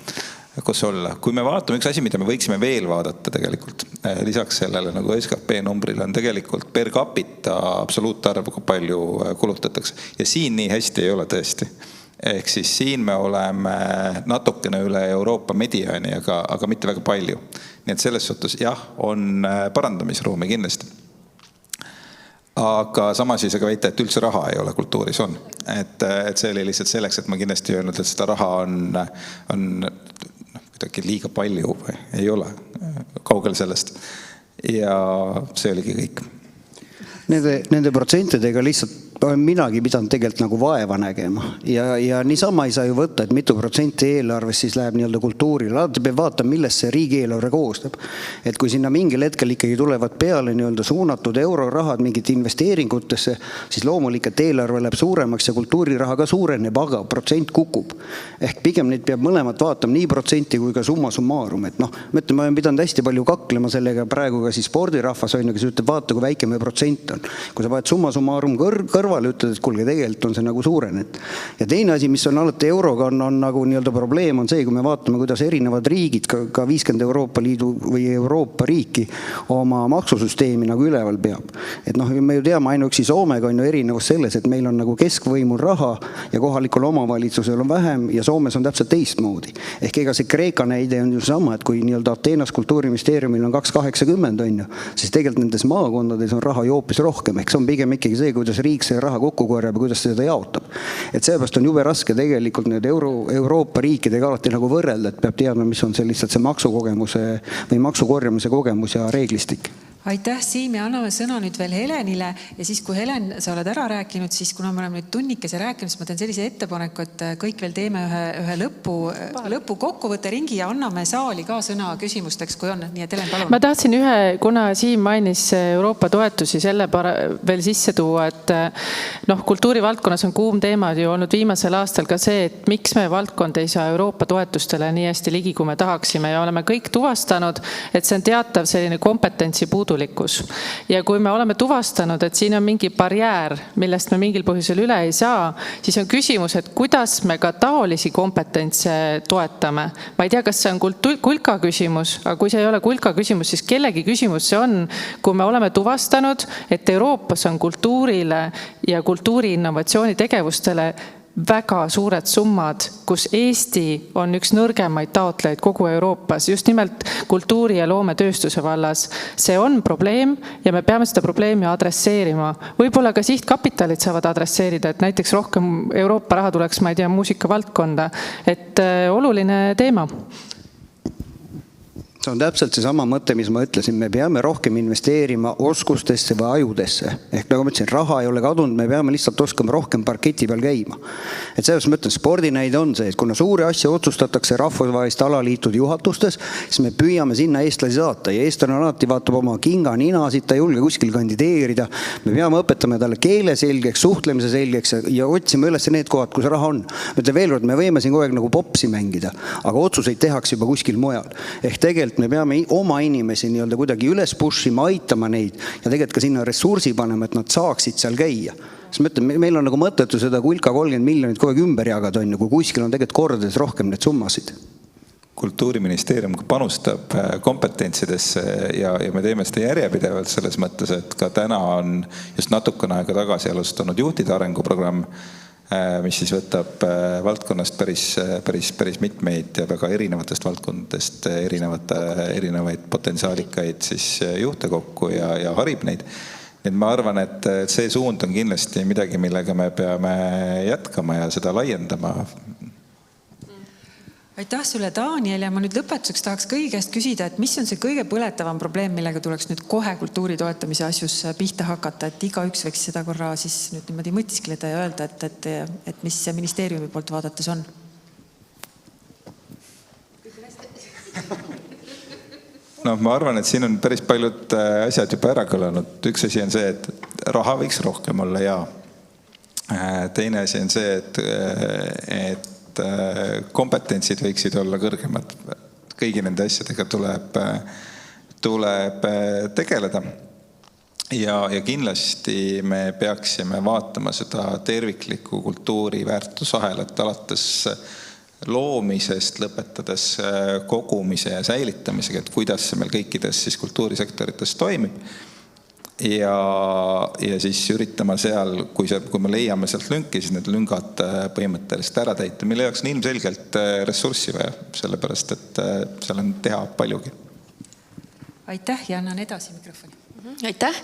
kus olla. Kui me vaatame, üks asi, mida me võiksime veel vaadata tegelikult, lisaks sellele SKP numbrile on tegelikult per capita absoluutarv, kui palju kulutatakse. Ja siin nii hästi ei ole tõesti. Ehk siis siin me oleme natukene üle Euroopa mediaani, aga mitte väga palju. Nii et selles suhtes jah, on parandamisruumi kindlasti. Aga samas ei saa ka väita, et üldse raha ei ole kultuuris on. Et see oli lihtsalt selleks, et ma kindlasti ei öelnud, et seda raha on kuidagi liiga palju või ei ole kaugel sellest. Ja see oligi kõik. Nende protsentidega lihtsalt minagi pidanud tegelikult vaeva nägema. Ja niisama ei saa ju võtta, et mitu protsenti eelarvest siis läheb kultuurile. Alati peab vaatama, millest see riigieelarve koostab. Et kui sinna mingil hetkel ikkagi tulevad peale suunatud eurorahad mingit investeeringutesse, siis loomulikult eelarve läheb suuremaks ja kultuuriraha ka suureneb, aga protsent kukub. Ehk pigem neid peab mõlemat vaatama, nii protsenti kui ka summa summarum. Et ma olen pidanud hästi palju kaklema sellega praegu ka siis spordirahvas on, kes ütleb, vaata, kui väike me protsent on. Kui sa vaat summa summarum kõrvale, kõrvale, ütled, et kuulge, tegelikult on see nagu suurenenud. Ja teine asi, mis on alati euroga on nagu nii-öelda probleem, on see, kui me vaatame, kuidas erinevad riigid, ka 50 Euroopa Liidu või Euroopa riiki oma maksusüsteemi nagu üleval peab. Et noh, me ju teame, ainuüksi Soomega on ju erinevus selles, et meil on nagu keskvõimul raha ja kohalikul omavalitsusel on vähem ja Soomes on täpselt teistmoodi. Ehk ega see Kreeka näide on ju sama, et kui nii-öelda Ateenas kultuuriministeeriumil on 280 on ju, siis tegelikult nendes maakondades on raha ju hoopis rohkem. Ehk see on pigem ikkagi see, kuidas riik see raha kokku korjab ja kuidas seda jaotab. Et seepärast on jube raske tegelikult need Euroopa riikidega alati nagu võrrelda, et peab teadma, mis on see lihtsalt see maksukogemuse või maksukorjamise kogemus ja reeglistik. Aitäh, Siim, ja anname sõna nüüd veel Helenile ja siis, kui Helen, sa oled ära rääkinud, siis kuna me oleme nüüd tunnikese rääkinud, siis ma teen sellise ettepaneku, et kõik veel teeme ühe lõpu kokkuvõtte ringi ja anname saali ka sõna küsimusteks, kui on. Nii et Helen, palun. Ma tahtsin kuna Siim mainis Euroopa toetusi selle veel sisse tuua, et kultuurivaldkonnas on kuum teema ju olnud viimasel aastal ka see, et miks me valdkond ei saa Euroopa toetustele nii hästi ligi, kui me tahaksime ja oleme kõik tuvastanud, et see on teatav selline kompetentsi puudu. Ja kui me oleme tuvastanud, et siin on mingi barjäär, millest me mingil põhjusel üle ei saa, siis on küsimus, et kuidas me ka taolisi kompetentse toetame. Ma ei tea, kas see on kulka küsimus, aga kui see ei ole kulka küsimus, siis kellegi küsimus see on, kui me oleme tuvastanud, et Euroopas on kultuurile ja kultuuriinnovatsiooni tegevustele väga suured summad, kus Eesti on üks nõrgemaid taotlejaid kogu Euroopas, just nimelt kultuuri- ja loometööstuse vallas. See on probleem ja me peame seda probleemi adresseerima. Võib-olla ka sihtkapitalid saavad adresseerida, et näiteks rohkem Euroopa raha tuleks, ma ei tea, muusikavaldkonda. Et oluline teema. See on täpselt see sama mõte, mis ma ütlesin, me peame rohkem investeerima oskustesse või ajudesse. Ehk nagu ma ütlesin, raha ei ole kadunud, me peame lihtsalt oskama rohkem parketi peal käima. Et sellest ma ütlen, spordinäide on see, et kuna suuri asju otsustatakse rahvusvaheliste alaliitude juhatustes, siis me püüame sinna eestlasi saata ja eestlane alati vaatab oma kinga ninasid, ta ei julge kuskil kandideerida. Me peame õpetama talle keele selgeks, suhtlemise selgeks ja otsima üles need kohad, kus raha on. Mõtle veel kord, me võime siin kogu aeg nagu popsi mängida, aga otsuseid tehakse juba kuskil mujal. Ehk tegelikult me peame oma inimesi nii-öelda kuidagi üles pushima, aitama neid ja tegelikult ka sinna ressursi panema, et nad saaksid seal käia. Siis ma ütlen, meil on nagu mõttetu seda kulka 30 miljonit kogu aeg ümber jagada, kui kuskil on tegelikult kordades rohkem need summasid. Kultuuriministeerium panustab kompetentsidesse ja me teeme seda järjepidevalt selles mõttes, et ka täna on just natukene aega tagasi alustanud juhtide arenguprogramm, mis siis võtab valdkonnast päris mitmeid ja väga erinevatest valdkondadest erinevaid potentsiaalikaid siis juhte kokku ja harib neid. Et ma arvan, et see suund on kindlasti midagi, millega me peame jätkama ja seda laiendama. Aitäh sulle, Daniel, ja ma nüüd lõpetuseks tahaks kõigi käest küsida, et mis on see kõige põletavam probleem, millega tuleks nüüd kohe kultuuri toetamise asjus pihta hakata, et igaüks võiks seda korra siis nüüd niimoodi mõtiskleda ja öelda, et mis see ministeeriumi poolt vaadates on? No ma arvan, et siin on päris paljud asjad juba ära kõlanud. Üks asi on see, et raha võiks rohkem olla ja teine asi on see, et kompetentsid võiksid olla kõrgemad. Kõigi nende asjadega tuleb tegeleda. Ja kindlasti me peaksime vaatama seda terviklikku kultuuri väärtusahelat alates loomisest, lõpetades kogumise ja säilitamisega, et kuidas see meil kõikides siis kultuurisektorites toimib. Ja siis üritama seal, kui me leiame sealt lünki, siis need lüngad põhimõtteliselt ära täita, mille jaoks on ilmselgelt ressurssi vaja, sellepärast, et seal on teha paljugi. Aitäh ja annan edasi mikrofoni. Aitäh.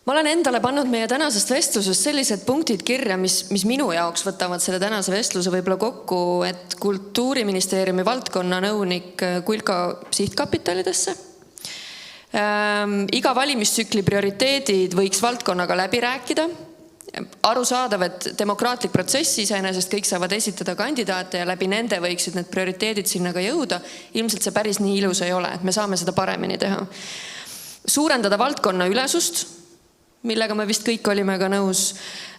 Ma olen endale pannud meie tänasest vestlusest sellised punktid kirja, mis minu jaoks võtavad selle tänase vestluse võib-olla kokku, et Kultuuriministeeriumi valdkonna nõunik Kulka sihtkapitalidesse. Iga valimistsükli prioriteedid võiks valdkonnaga läbi rääkida. Arusaadav, et demokraatlik protsess iseenesest kõik saavad esitada kandidaate ja läbi nende võiksid need prioriteedid sinna ka jõuda. Ilmselt see päris nii ilus ei ole, et me saame seda paremini teha. Suurendada valdkonna ülesust, millega me vist kõik olime ka nõus.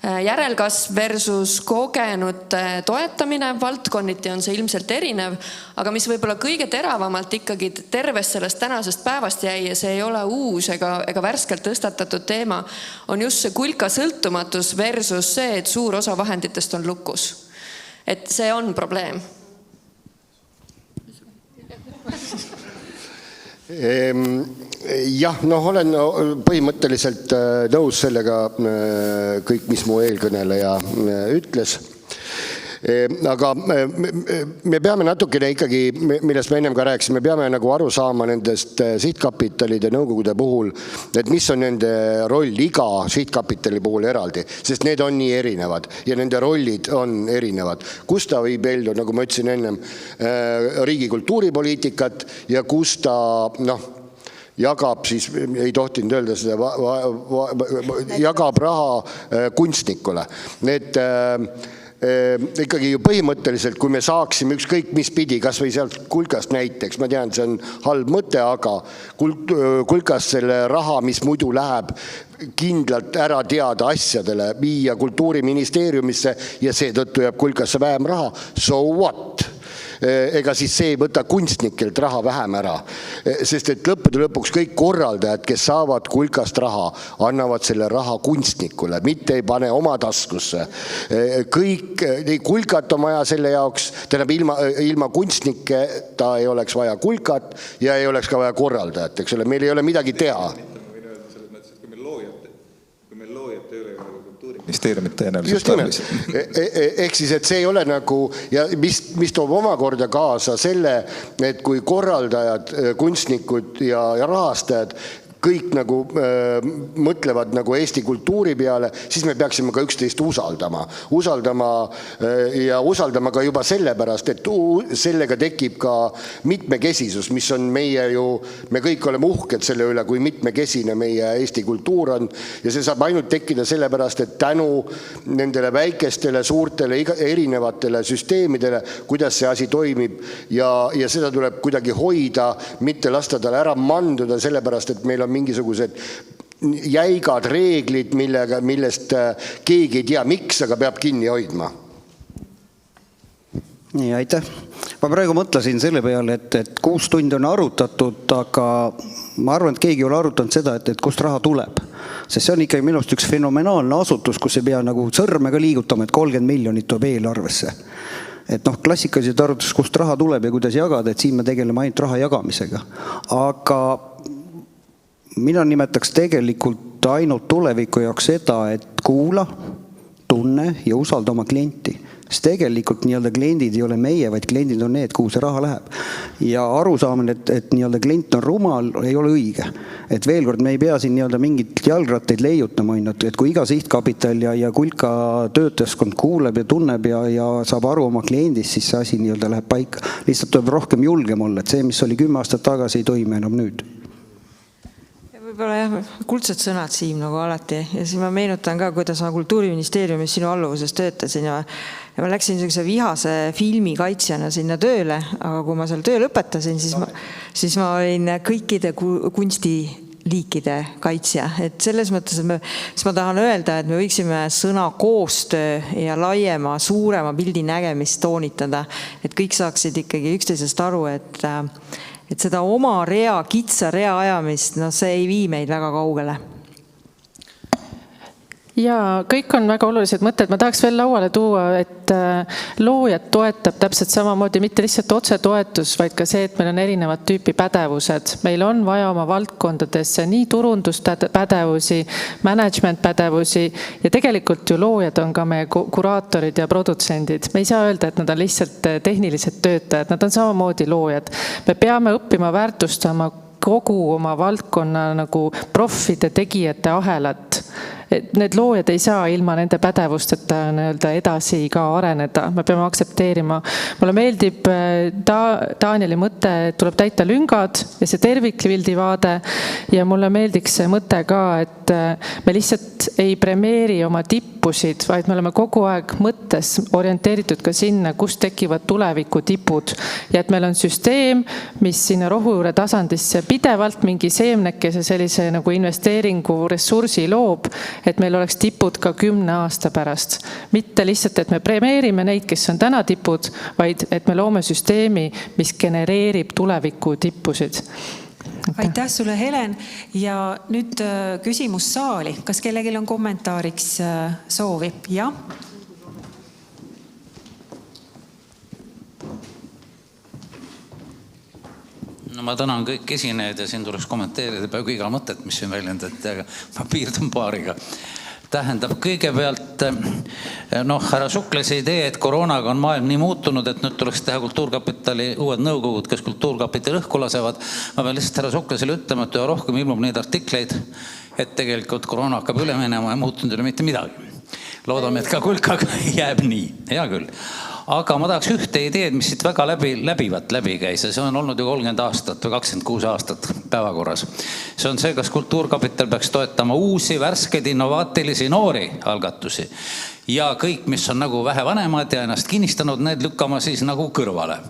Järelkasv versus kogenud toetamine, valdkonniti on see ilmselt erinev, aga mis võib-olla kõige teravamalt ikkagi tervest sellest tänasest päevast jäi, ja see ei ole uus ega värskelt tõstatatud teema, on just see kulka sõltumatus versus see, et suur osa vahenditest on lukus. Et see on probleem. Jah, olen põhimõtteliselt nõus sellega kõik, mis mu eelkõneleja ütles. Aga me peame natukene ikkagi, millest me ennem ka rääkisime, me peame nagu aru saama nendest sihtkapitalide nõukogude puhul, et mis on nende roll iga sihtkapitali puhul eraldi, sest need on nii erinevad ja nende rollid on erinevad. Kus ta viib ellu, nagu ma ütlesin ennem, riigi kultuuripoliitikat ja kus ta, jagab siis, ei tohtinud öelda seda, jagab raha kunstnikule. Need ikkagi ju põhimõtteliselt, kui me saaksime ükskõik mis pidi, kas või sealt kulkast näiteks, ma tean, see on halb mõte, aga kulkast selle raha, mis muidu läheb kindlalt ära teada asjadele, viia kultuuriministeeriumisse ja seetõttu jääb kulkasse vähem raha, so what? Ega siis see ei võta kunstnikelt raha vähem ära, sest et lõppude lõpuks kõik korraldajad, kes saavad kulkast raha, annavad selle raha kunstnikule, mitte ei pane oma taskusse. Kõik kulkat on vaja selle jaoks, tähendab ilma kunstnike ta ei oleks vaja kulkat ja ei oleks ka vaja korraldajat, eks ole, meil ei ole midagi teha. Ministeeriumit tõenäoliselt. Just nimelt. Ehk siis, et see ei ole nagu, ja mis toob omakorda kaasa selle, et kui korraldajad, kunstnikud ja rahastajad kõik nagu mõtlevad nagu Eesti kultuuri peale, siis me peaksime ka üksteist usaldama ja usaldama ka juba sellepärast, et sellega tekib ka mitmekesisus, mis on me kõik oleme uhked selle üle, kui mitmekesine meie Eesti kultuur on ja see saab ainult tekkida sellepärast, et tänu nendele väikestele, suurtele, erinevatele süsteemidele, kuidas see asi toimib ja seda tuleb kuidagi hoida, mitte lasta tal ära manduda sellepärast, et meil on mingisugused jäigad reeglid, millest keegi ei tea miks, aga peab kinni hoidma. Nii, aitäh. Ma praegu mõtlesin selle peale, et 6 tundi on arutatud, aga ma arvan, et keegi ei ole arutanud seda, et kust raha tuleb. Sest see on ikkagi minust üks fenomenaalne asutus, kus ei pea nagu sõrmega liigutama, et 30 miljonit tuleb eelarvesse. Et klassikaliselt arutus, kust raha tuleb ja kuidas jagada, et siin me tegeleme ainult raha jagamisega. Aga mina nimetaks tegelikult ainult tuleviku jaoks seda, et kuula, tunne ja usalda oma klienti. Sest tegelikult nii-öelda kliendid ei ole meie, vaid kliendid on need, kuhu see raha läheb. Ja arusaamine, et nii-öelda klient on rumal, ei ole õige. Et veel kord, me ei pea siin nii-öelda mingit jalgratteid leiutama, et kui iga sihtkapital ja kulka töötajaskond kuuleb ja tunneb ja saab aru oma kliendist, siis see asi nii-öelda läheb paika. Lihtsalt tuleb rohkem julgem olla, et see, mis oli 10 aastat tagasi, ei toimi enam nüüd. Võib-olla jah, kuldsed sõnad, Siim, nagu alati. Ja siis ma meenutan ka, kuidas ma Kultuuriministeeriumis sinu alluvuses töötasin ja ma läksin niisuguse vihase filmi kaitsjana sinna tööle, aga kui ma seal töö lõpetasin, siis ma olin kõikide kunstiliikide kaitsja. Et selles mõttes, et ma tahan öelda, et me võiksime sõna koostöö ja laiema, suurema pildi nägemist toonitada, et kõik saaksid ikkagi üksteisest aru, et seda oma kitsa rea ajamist, see ei vii meid väga kaugele. Ja kõik on väga olulised mõtted. Ma tahaks veel lauale tuua, et loojad toetab täpselt samamoodi, mitte lihtsalt otsetoetus, vaid ka see, et meil on erinevad tüüpi pädevused. Meil on vaja oma valdkondadesse nii turunduspädevusi, management-pädevusi ja tegelikult ju loojad on ka meie kuraatorid ja produtsendid. Me ei saa öelda, et nad on lihtsalt tehnilised töötajad, nad on samamoodi loojad. Me peame õppima väärtustama kogu oma valdkonna nagu profide, tegijate ahelat. Need loojad ei saa ilma nende pädevusteta edasi ka areneda. Me peame aktsepteerima. Mulle meeldib Danieli mõte, et tuleb täita lüngad ja see tervikpildi vaade. Ja mulle meeldiks see mõte ka, et me lihtsalt ei premeeri oma tippu tippusid, vaid me oleme kogu aeg mõttes orienteeritud ka sinna, kus tekivad tuleviku tipud. Ja et meil on süsteem, mis sinna rohujuure tasandisse pidevalt mingi seemnekese sellise nagu investeeringu ressursi loob, et meil oleks tipud ka 10 aasta pärast. Mitte lihtsalt, et me premeerime neid, kes on täna tipud, vaid et me loome süsteemi, mis genereerib tuleviku tippusid. Aitäh sulle, Helen. Ja nüüd küsimus saali. Kas kellelgi on kommentaariks soovi? Jah? No ma tänan kõik esinejad ja siin tuleks kommenteerida peaaegu iga mõtet, mis siin väljendati, aga ma piirdun paariga. Tähendab kõigepealt, härra Suklase idee, et koroonaga on maailm nii muutunud, et nüüd tuleks teha Kultuurkapitali uued nõukogud, kes Kultuurkapitali õhku lasevad. Ma pean lihtsalt härra Suklasele ütlema, et üha rohkem ilmub neid artikleid, et tegelikult koroona hakkab üle minema ja muutunud ei ole mitte midagi. Loodame, et ka Kulkaga jääb nii. Hea küll. Aga ma tahaks ühte ideed, mis siit väga läbi käis ja see on olnud ju 30 aastat või 26 aastat päevakorras. See on see, kas Kultuurkapital peaks toetama uusi, värskeid, innovaatilisi noori algatusi ja kõik, mis on nagu vähe vanemad ja ennast kinnistanud, need lükkama siis nagu kõrvale.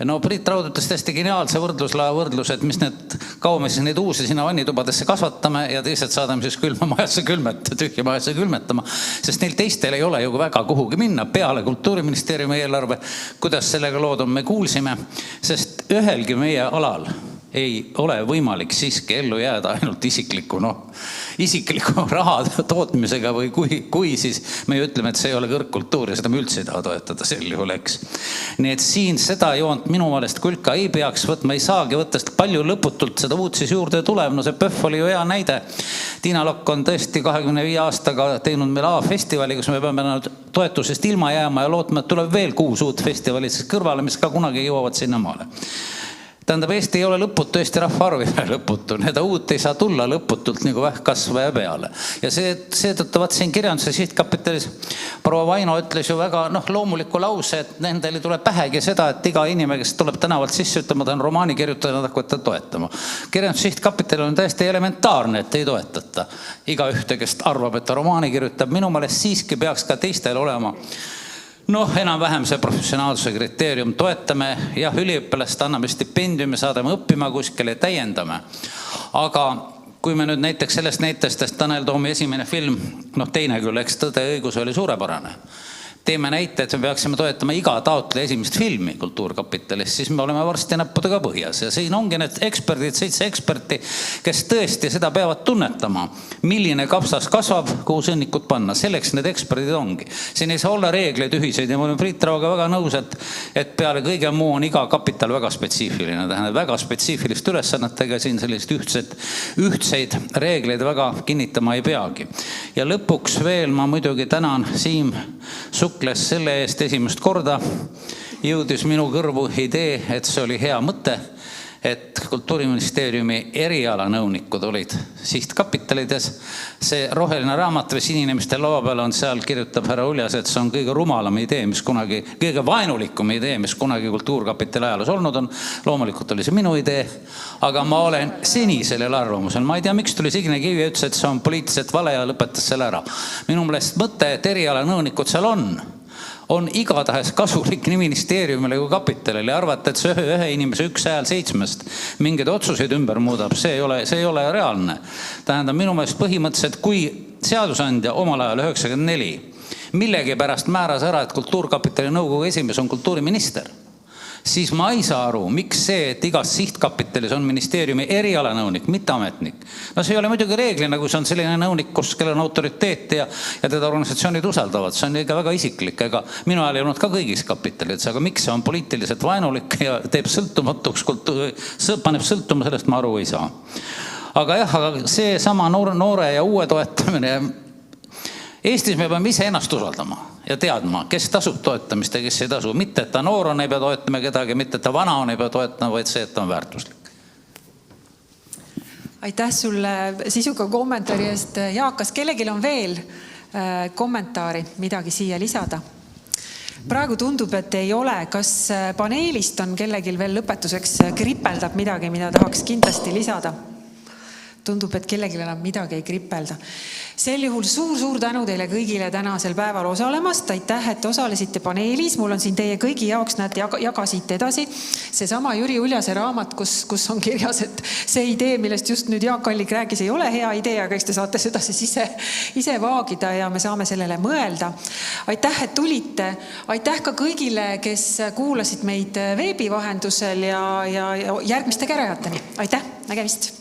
No Priit Raud ütles täiesti geniaalse võrdlus, et mis need kaume siis neid uusi sinna vannitubadesse kasvatame ja teised saadame siis tühja majasse külmetama, sest neil teistel ei ole ju väga kuhugi minna peale Kultuuriministeeriumi eelarve, kuidas sellega lood on, me kuulsime, sest ühelgi meie alal ei ole võimalik siiski ellu jääda ainult isikliku raha tootmisega või kui siis me ütleme, et see ei ole kõrgkultuur ja seda me üldse ei taha toetada sel juhul, eks. Nii et siin seda joont minu meelest Kulka ei peaks võtma, ei saagi võtta, sest palju lõputult seda uut siis juurde tuleb. No see PÖF oli ju hea näide. Tiina Lokk on tõesti 25 aastaga teinud meil A-festivali, kus me peame toetusest ilma jääma ja lootma, et tuleb veel 6 uut festivalid kõrvale, mis ka kunagi jõuavad sinna maale. Tähendab, Eesti ei ole lõputu, Eesti rahvaarv ei ole lõputu. Need uut ei saa tulla lõputult nagu vähkkasvaja peale. Ja see tõttavad siin kirjanduse sihtkapitalis proua Vaino ütles ju väga loomuliku lause, et nendele tuleb pähegi seda, et iga inimene, kes tuleb tänavalt sisse ütlema, ta on romaani kirjutada, nad hakkavad toetama. Kirjanduse sihtkapital on täiesti elementaarne, et ei toetata. Iga ühte, kes arvab, et ta romaani kirjutab, minu meelest siiski peaks ka teistel olema enam-vähem see professionaalsuse kriteerium. Toetame, jah, üliõpilast, anname stipendiumi, saadame õppima kuskile, täiendame. Aga kui me nüüd näiteks sellest näitestest Tanel Toomi esimene film, teine küll, eks Tõde ja õigus oli suurepärane. Teeme näite, et me peaksime toetama iga taotle esimest filmi Kultuurkapitalis, siis me oleme varsti näppudega põhjas. Ja siin ongi need eksperdid, 7 eksperti, kes tõesti seda peavad tunnetama, milline kapsas kasvab, kuhu sõnnikut panna. Selleks need eksperdid ongi. Siin ei saa olla reegleid ühiseid ja ma olen Priit Rauga väga nõus, et peale kõige muu on iga kapital väga spetsiifiline. Tähendab, väga spetsiifilist ülesannetega siin sellist ühtseid reegleid väga kinnitama ei peagi. Ja lõpuks veel ma muidugi tänan Siim Sukles selle eest esimest korda jõudis minu kõrvu idee, et see oli hea mõte, et Kultuuriministeeriumi erialanõunikud olid sihtkapitalides. See roheline raamat või sininemiste laua peal on, seal kirjutab härra Uljas, et see on kõige rumalam idee, kõige vaenulikum idee, mis kunagi Kultuurkapitali ajaloos olnud on. Loomulikult oli see minu idee, aga ma olen seni sellel arvamusel. Ma ei tea, miks tuli Signe Kivi ja ütles, et see on poliitiliselt vale ja lõpetas selle ära. Minu meelest mõte, et erialanõunikud seal on igatahes kasulik nii ministeeriumile kui kapitalile. Arvata, et see ühe inimese 1 hääl 7 mingeid otsuseid ümber muudab, see ei ole reaalne. Tähendab, minu meelest põhimõtteliselt, kui seadusandja omal ajal 94 millegi pärast määras ära, et Kultuurkapitali nõukogu esimees on kultuuriminister, siis ma ei saa aru, miks see, et igas sihtkapitalis on ministeeriumi erialanõunik, mitte ametnik. See ei ole muidugi reeglina, kui see on selline nõunik, kellel on autoriteet ja teda organisatsioonid usaldavad. See on ikka väga isiklik. Ega minu ajal ei olnud ka kõigis kapitalides, aga miks see on poliitiliselt vaenulik ja teeb sõltumatuks, paneb sõltuma sellest, ma aru ei saa. Aga jah, see sama noore ja uue toetamine. Eestis me peame ise ennast usaldama ja teadma, kes tasub toetamist ja kes ei tasu. Mitte, et ta noor on, ei pea toetama kedagi, mitte, et ta vana on, ei pea toetama, vaid see, et ta on väärtuslik. Aitäh sulle sisuka kommentaari eest. Jaak, kas kellelgi on veel kommentaari, midagi siia lisada? Praegu tundub, et ei ole. Kas paneelist on kellelgi veel lõpetuseks kripeldab midagi, mida tahaks kindlasti lisada? tundub, et kellelgi enam midagi ei kripelda. Sel juhul suur-suur tänu teile kõigile tänasel päeval osalemast. Aitäh, et osalesite paneelis. Mul on siin teie kõigi jaoks, näete, jagasite edasi seesama Jüri Uljase raamat, kus on kirjas, et see idee, millest just nüüd Jaak Allik rääkis, ei ole hea idee, aga eks te saate seda siis ise vaagida ja me saame sellele mõelda. Aitäh, et tulite. Aitäh ka kõigile, kes kuulasid meid veebi vahendusel ja järgmiste käärajateni. Aitäh, nägemist!